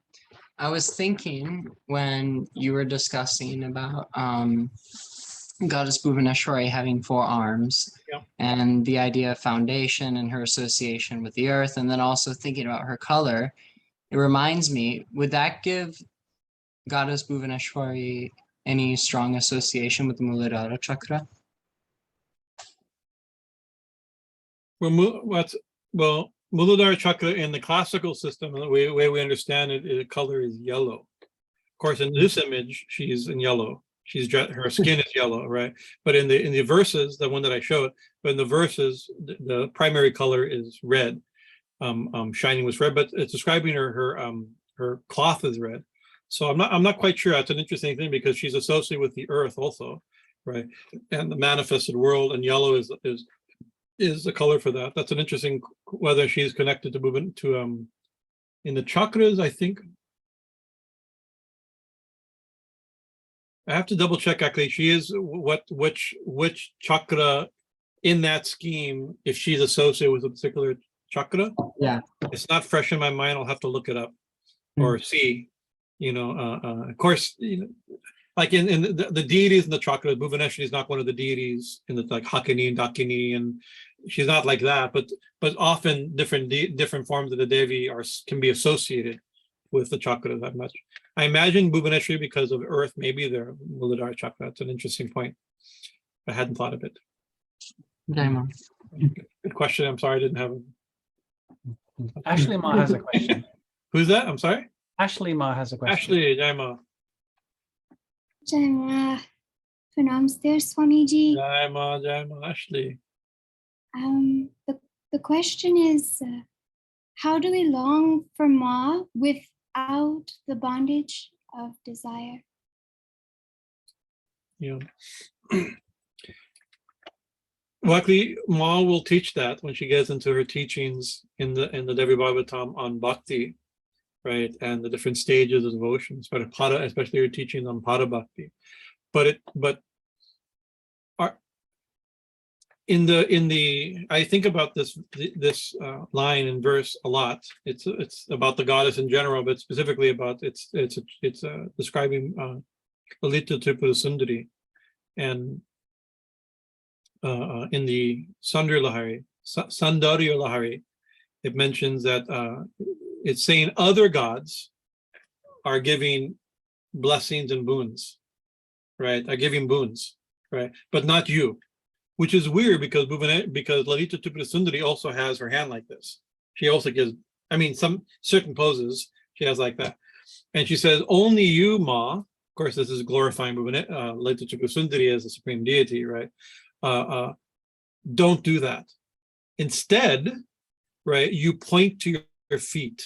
I was thinking when you were discussing about Goddess Bhuvaneshwari having 4 arms, Yeah. and the idea of foundation and her association with the earth, and then also thinking about her color, it reminds me, would that give Goddess Bhuvaneshwari any strong association with the Muladhara chakra? Well, Muladhara chakra in the classical system, the way we understand it, the color is yellow. Of course, in this image, she's in yellow. Her skin is yellow, right? But in the verses, the one that I showed, but in the verses, the primary color is red, shining with red. But it's describing her cloth is red. So I'm not quite sure. That's an interesting thing because she's associated with the earth also, right? And the manifested world, and yellow is the color for that. That's an interesting, whether she's connected to movement to in the chakras. I think I have to double check. Actually, she is which chakra in that scheme, if she's associated with a particular chakra. Yeah, it's not fresh in my mind. I'll have to look it up or see. Of course, like in the deities in the chakra, Bhuvaneshwari is not one of the deities in the like Hakini and Dakini, and she's not like that. But often different forms of the Devi can be associated with the chakra that much. I imagine Bhuvaneshwari, because of earth, maybe they're Muladhara chakra. That's an interesting point. I hadn't thought of it. Good question. I'm sorry I didn't have it. Ashley Ma has a question. Who's that? I'm sorry. Ashley Ma has a question. Ashley, Jai Ma. Jai Ma. Pranams there, Swamiji. Jai Ma, Ashley. The question is, how do we long for Ma without the bondage of desire? Yeah. Luckily, Ma will teach that when she gets into her teachings in the Devi Bhagavatam on bhakti, right, and the different stages of devotion, especially her teaching on Pada Bhakti. I think about this line and verse a lot. It's about the goddess in general, but specifically about it's describing Lalita Tripura Sundari, and in the Sundarya Lahari, it mentions that it's saying other gods are giving blessings and boons, right? Are giving boons, right? But not you, which is weird because Lalita Tripura Sundari also has her hand like this. She also gives, some certain poses she has like that. And she says, only you, Ma, of course, this is glorifying Lalita Tripura Sundari as the supreme deity, right? Don't do that. Instead, right, you point to your feet.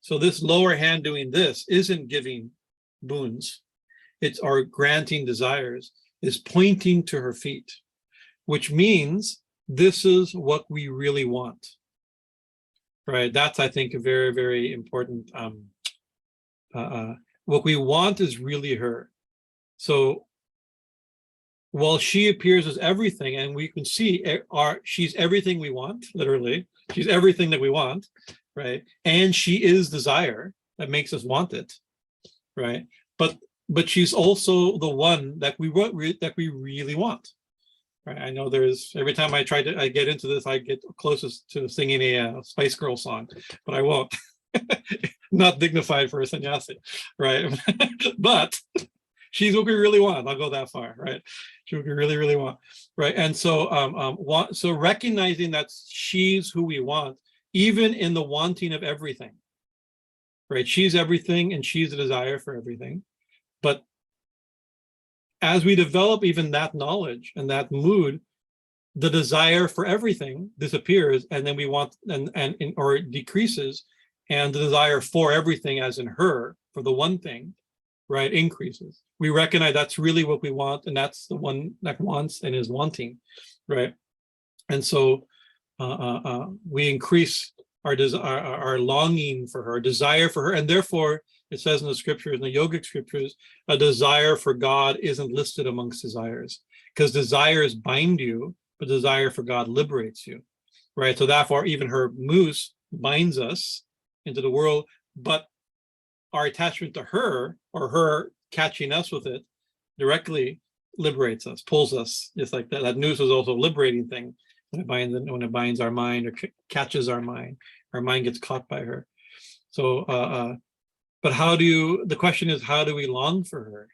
So this lower hand doing this isn't giving boons, it's our granting desires, is pointing to her feet, which means this is what we really want, right? That's, I think, a very, very important, what we want is really her. So while she appears as everything, and we can see she's everything we want, literally, she's everything that we want, right? And she is desire that makes us want it, right? But she's also the one that we really want, right? I know every time I get into this, I get closest to singing a Spice Girl song, but I won't. Not dignified for a sannyasi, right? But she's what we really want. I'll go that far, right? She's what we really, really want, right? And so, so recognizing that she's who we want, even in the wanting of everything, right? She's everything, and she's the desire for everything. But as we develop even that knowledge and that mood, the desire for everything disappears, and then we want or decreases, and the desire for everything, as in her, for the one thing, right, increases. We recognize that's really what we want, and that's the one that wants and is wanting, right? And so we increase our longing for her, desire for her, and therefore it says in the scriptures, in the yogic scriptures, a desire for God isn't listed amongst desires, because desires bind you, but desire for God liberates you, right? So therefore, even her moose binds us into the world, but our attachment to her, or her catching us with it directly, liberates us, pulls us, just like that. That noose is also a liberating thing when it binds our mind or catches our mind gets caught by her. So, but the question is, how do we long for her,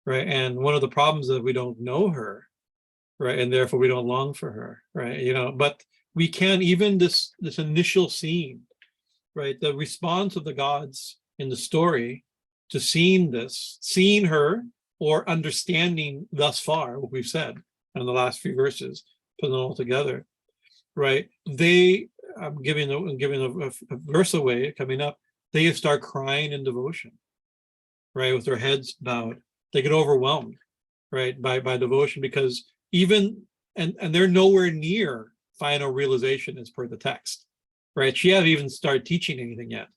right? And one of the problems is that we don't know her, right? And therefore we don't long for her, right? You know, but we can, even this initial scene, right? The response of the gods in the story to seeing her, or understanding thus far what we've said in the last few verses, putting it all together, right? I'm giving a verse away coming up. They start crying in devotion, right? With their heads bowed. They get overwhelmed, right? By devotion, because and they're nowhere near final realization as per the text, right? She hasn't even started teaching anything yet.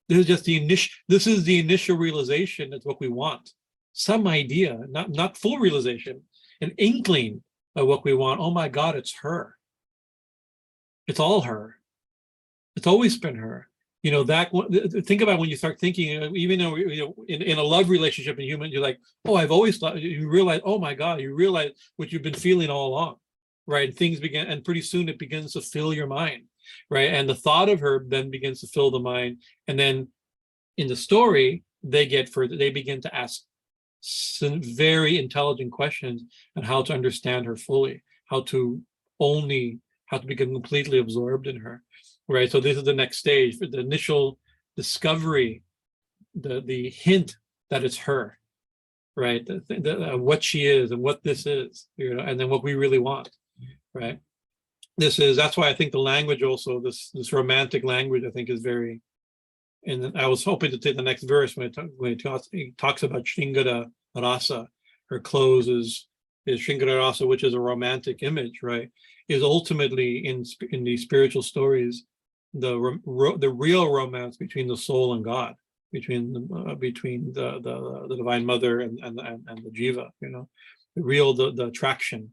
This is just the initial realization. That's what we want. Some idea, not full realization, an inkling of what we want. Oh my God, it's her. It's all her. It's always been her. You know, think about when you start thinking, even though, you know, in a love relationship in human, you're like, oh, I've always thought, you realize, oh my God, you realize what you've been feeling all along, right? And things begin, and pretty soon it begins to fill your mind, right? And the thought of her then begins to fill the mind. And then in the story, they begin to ask some very intelligent questions on how to understand her fully, how to become completely absorbed in her, right? So this is the next stage for the initial discovery, the hint that it's her, right? What she is and what this is, you know, and then what we really want, right? That's why I think the language also, this romantic language, I think is very. And I was hoping to take the next verse when he talks about Shringara Rasa. Her clothes is Shringara Rasa, which is a romantic image, right? Is ultimately in these spiritual stories the real romance between the soul and God, between the Divine Mother and the Jiva, you know, the attraction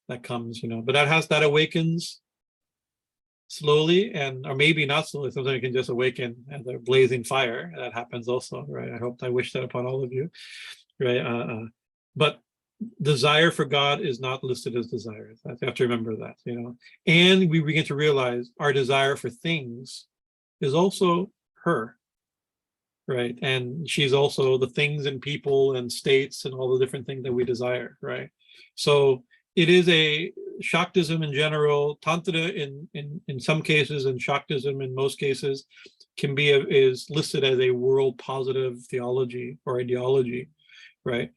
that comes, you know. But that awakens slowly, or maybe not slowly. Sometimes it can just awaken as a blazing fire. That happens also, right? I wish that upon all of you, right? But desire for God is not listed as desire. I have to remember that, you know. And we begin to realize our desire for things is also her, right? And she's also the things and people and states and all the different things that we desire, right? So it is a Shaktism in general, Tantra in some cases, and Shaktism in most cases is listed as a world positive theology or ideology, right?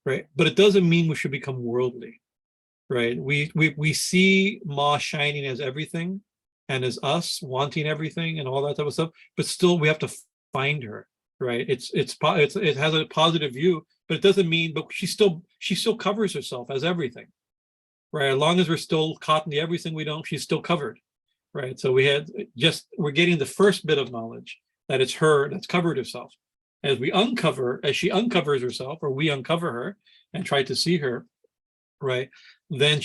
Right. But it doesn't mean we should become worldly, right? We see Ma shining as everything and as us wanting everything and all that type of stuff, but still we have to find her, right? It has a positive view, but it doesn't mean, but she still covers herself as everything. Right, as long as we're still caught in the everything we don't, she's still covered, right? So we're getting the first bit of knowledge that it's her that's covered herself. As she uncovers herself, or we uncover her and try to see her, right? Then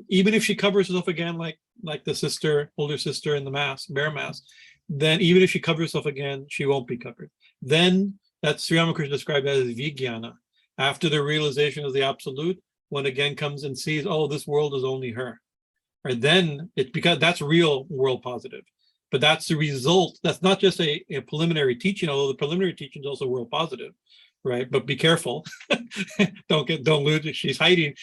even if she covers herself again, like the older sister in the bear mask, then even if she covers herself again, she won't be covered. Then that's Sri Ramakrishna described as vijnana. After the realization of the absolute, one again comes and sees, oh, this world is only her. Right? Then because that's real world positive. But that's the result. That's not just a preliminary teaching, although the preliminary teaching is also world positive, right? But be careful. don't lose it. She's hiding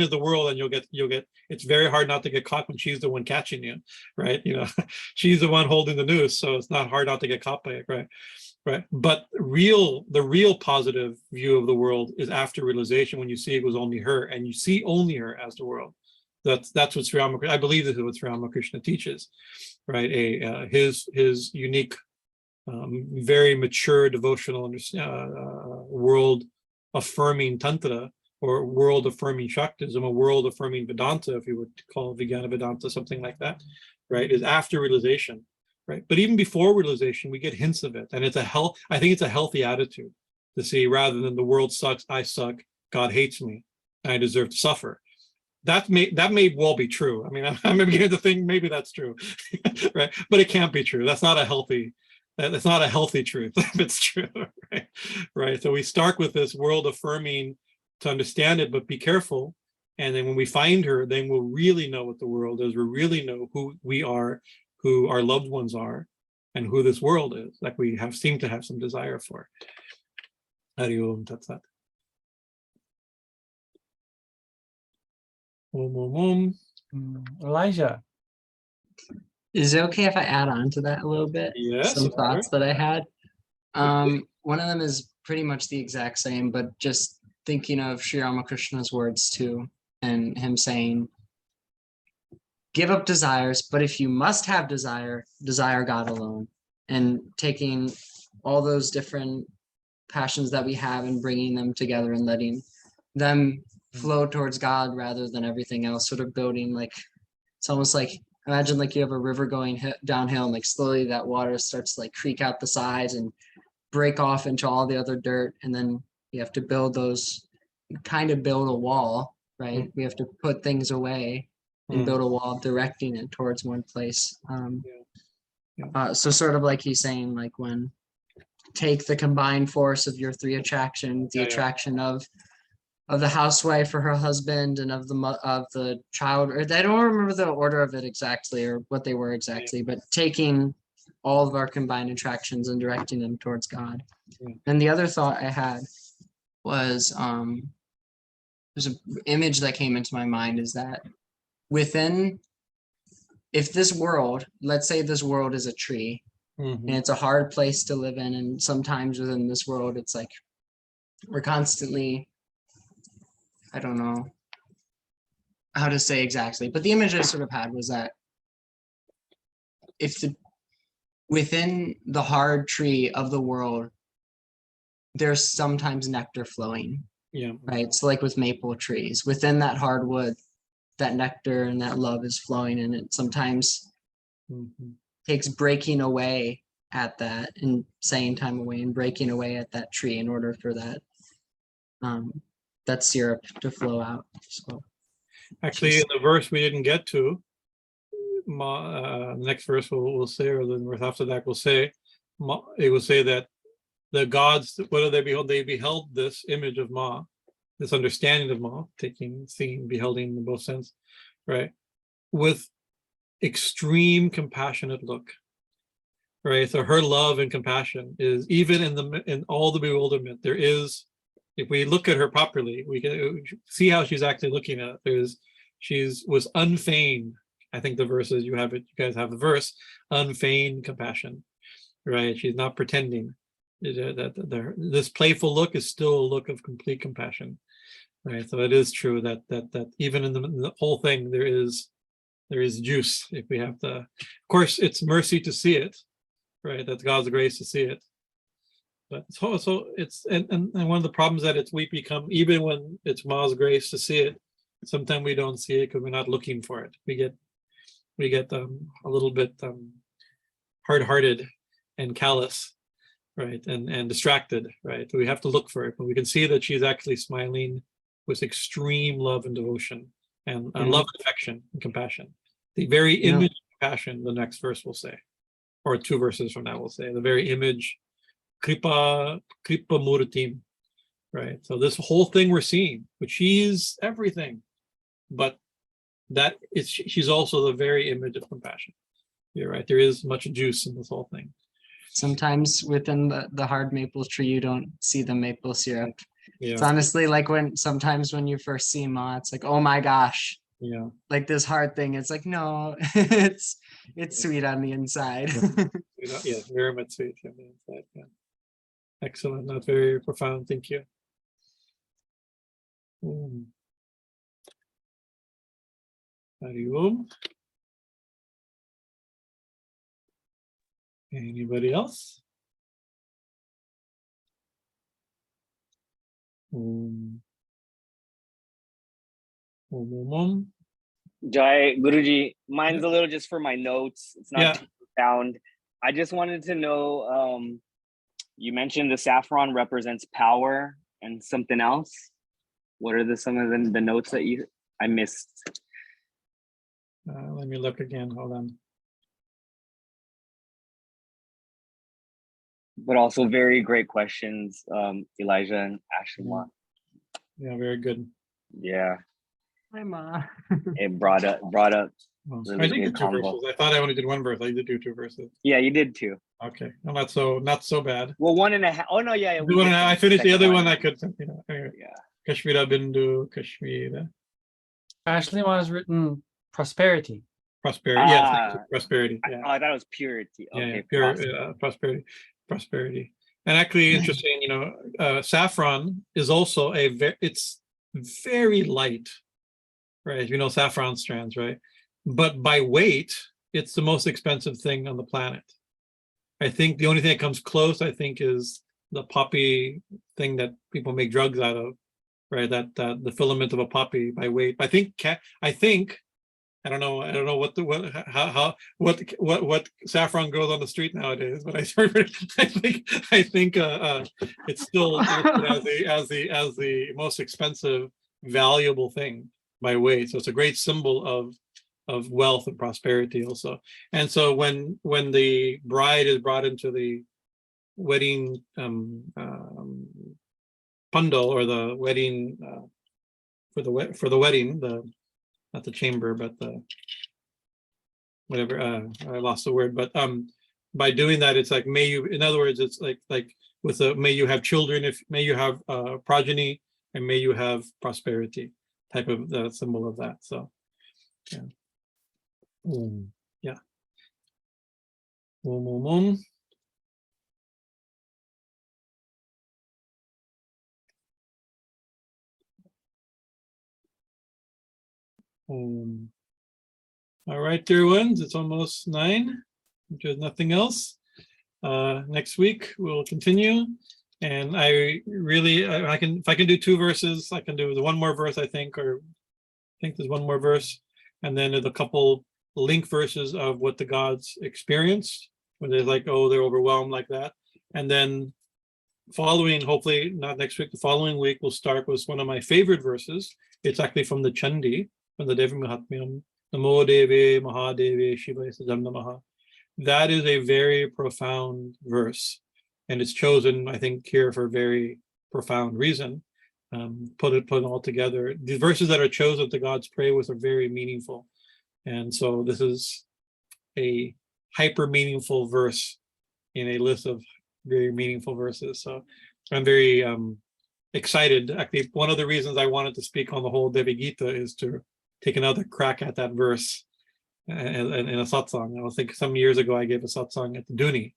as the world, and you'll get it's very hard not to get caught when she's the one catching you, right? You know, she's the one holding the noose, so it's not hard not to get caught by it, right? Right. But the real positive view of the world is after realization, when you see it was only her, and you see only her as the world. That's what Sri Ramakrishna, I believe this is what Sri Ramakrishna teaches, right? His unique, very mature devotional world affirming Tantra, or world affirming Shaktism, a world affirming Vedanta, if you would call Vijnana Vedanta, something like that, right? Is after realization. right? But even before realization, we get hints of it. And it's I think it's a healthy attitude to see, rather than the world sucks, I suck, God hates me, and I deserve to suffer. That may well be true. I mean, I'm beginning to think maybe that's true, right? But it can't be true. That's not a healthy truth if it's true, right? Right. So we start with this world affirming to understand it, but be careful. And then when we find her, then we'll really know what the world is. We'll really know who we are, who our loved ones are, and who this world is, like we seem to have some desire for. Hari Om Tat Sat. Om Om Om. Elijah. Is it okay if I add on to that a little bit? Yes, Some of thoughts course. that I had. One of them is pretty much the exact same, but just thinking of Sri Ramakrishna's words too, and him saying, give up desires, but if you must have desire, desire God alone. And taking all those different passions that we have and bringing them together and letting them flow towards God rather than everything else, sort of building, like, it's almost like, imagine like you have a river going downhill, and like slowly that water starts to like creak out the sides and break off into all the other dirt. And then you have to build those, kind of build a wall, right? We have to put things away and build a wall directing it towards one place. So sort of like he's saying, like, when take the combined force of your three attractions, the attraction of the housewife for her husband and of the child, or I don't remember the order of it exactly or what they were exactly, but taking all of our combined attractions and directing them towards God. And the other thought I had was, there's an image that came into my mind, is that if this world, let's say this world is a tree, and it's a hard place to live in, and sometimes within this world, it's like we're constantly, I don't know how to say exactly, but the image I sort of had was that within the hard tree of the world, there's sometimes nectar flowing. Right. So like with maple trees, within that hardwood, that nectar and that love is flowing, and it sometimes takes breaking away at that and saying time away and breaking away at that tree in order for that that syrup to flow out. So actually, in the verse we didn't get to, the next verse we'll say, or the verse after that will say, it will say that the gods, what do they behold? They beheld this image of Ma, this understanding of Ma, seeing, beholding in both sense, right? With extreme compassionate look, right? So her love and compassion is, even in all the bewilderment, there is, if we look at her properly, we can see how she's actually looking at it. Was unfeigned. I think the verses you guys have the verse, unfeigned compassion, right? She's not pretending. This playful look is still a look of complete compassion, right? So it is true that even in the whole thing, there is juice. If we have to, of course, it's mercy to see it, right? That's God's grace to see it. But so it's and one of the problems that we become, even when it's Ma's grace to see it, sometimes we don't see it because we're not looking for it. We get a little bit hard-hearted and callous, right, and distracted, right? We have to look for it, but we can see that she's actually smiling with extreme love and devotion and love, and affection, and compassion. The very image of compassion, the next verse will say, or two verses from now will say, the very image, kripa murtim, right? So this whole thing we're seeing, but she's everything, but she's also the very image of compassion. You're right. There is much juice in this whole thing. Sometimes within the hard maple tree, you don't see the maple syrup. Yeah. It's honestly like sometimes when you first see Ma, it's like, oh my gosh. Yeah. Like this hard thing. It's like, no, it's sweet on the inside. Yeah, very much sweet on the inside. Yeah. Excellent. That's very profound. Thank you. Hari Om. Anybody else? Jai Guruji, mine's a little just for my notes. It's not too profound. I just wanted to know, you mentioned the saffron represents power and something else. What are some of the notes that I missed? Let me look again. Hold on. But also very great questions, Elijah and Ashley. Yeah, very good. Yeah, Hi, Ma. it brought up Oh, Really I did good do 2 combo. verses. I thought I only did 1 verse. I did do 2 verses. Yeah, you did too. Okay, well, not so bad. Well, 1.5. Oh no, yeah. The one I finished the second other one. I could, anyway. Yeah. Kāśmiṛra-binduni-ṭilāṃ. Ashley has written prosperity. Prosperity. Yes, Ah. prosperity. Oh, Yeah. I thought it was purity. Yeah, Okay, pure prosperity. prosperity. And actually interesting, saffron is also it's very light, right? Saffron strands, right? But by weight, it's the most expensive thing on the planet. I think the only thing that comes close, I think, is the poppy thing that people make drugs out of, right? That the filament of a poppy by weight. I think I don't know what saffron grows on the street nowadays, but I think it's still listed as the most expensive, valuable thing by weight. So it's a great symbol of wealth and prosperity also. And so when the bride is brought into the wedding pandal, or the wedding for the wedding, not the chamber, but the whatever, I lost the word, but by doing that, it's like, may you, in other words, it's like with may you have children, may you have progeny, and may you have prosperity, type of the symbol of that. So yeah. Yeah. All right, dear ones, it's almost 9. If there's nothing else, next week we'll continue. And I really, if I can do 2 verses, I can do the 1 more verse, I think there's 1 more verse, and then there's a couple link verses of what the gods experienced when they're like, oh, they're overwhelmed like that. And then following, hopefully not next week, the following week, we'll start with one of my favorite verses. It's actually from the Chandi, from the Devi Mahatmyam. Namo Deve Mahadeve Shivaya Sajam Namaha. That is a very profound verse, and it's chosen, I think, here for a very profound reason. Put it all together. The verses that are chosen to God's pray with are very meaningful, and so this is a hyper meaningful verse in a list of very meaningful verses. So I'm very excited. Actually, one of the reasons I wanted to speak on the whole Devi Gita is to take another crack at that verse in a satsang. I think some years ago I gave a satsang at the Duni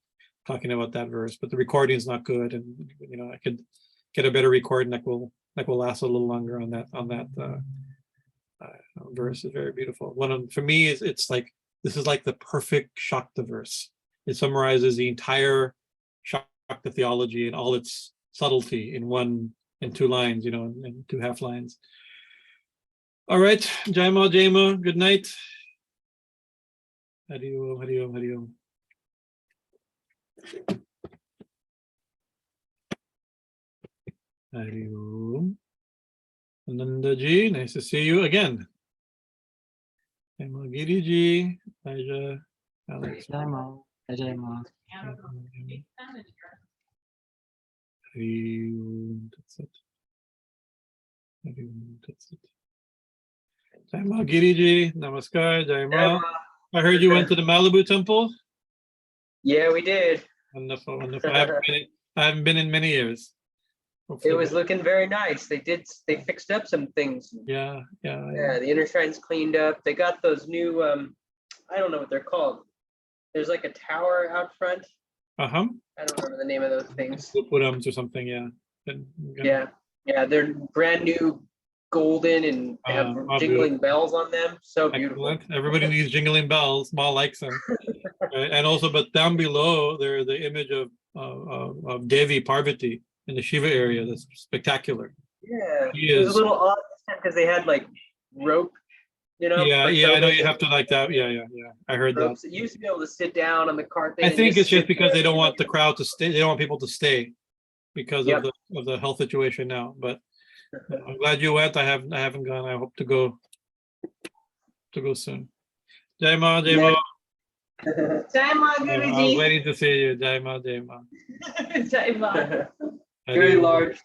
talking about that verse, but the recording is not good, and I could get a better recording that will last a little longer on that verse. Is very beautiful. For me, it's like, this is like the perfect Shakta verse. It summarizes the entire Shakta theology and all its subtlety in 2 lines, in 2 half lines. All right, Jayama, good night. Hari Om, Hari Om, Hari Om. Hari Om. Ananda ji, nice to see you again. Giri ji, Aja, Alex. Jai Ma. Jai Ma. Hari Om, that's it. Hari Om, that's it. Jai Ma, Giri ji, namaskar, Jai Ma. I heard you went to the Malibu temple. Yeah, we did. Wonderful, wonderful. I haven't been in many years. Hopefully It was looking very nice. They fixed up some things. Yeah. The inner shrine's cleaned up. They got those new, I don't know what they're called. There's like a tower out front. I don't remember the name of those things. Gopurams or something, yeah. Yeah, they're brand new, golden, and they have jingling bells on them. So beautiful. Excellent. Everybody needs jingling bells. Ma likes them. Right? And also, but down below there's the image of Devi Parvati in the Shiva area. That's spectacular. Yeah, He it was is- a little odd because they had like rope you know? Yeah, like yeah, I know those you have to like that. Yeah, yeah, yeah. I heard that. ropes. You used to be able to sit down on the carpet. I and think it's just sit because there. they don't want the crowd to stay. They don't want people to stay because Yep. of the health situation now. But I'm glad you went. I haven't gone. I hope to go soon. Jai Ma, Jai Ma. Jai Ma, I was Guruji. waiting to see you. Jai Ma, Jai Ma. Jai Ma. Very large.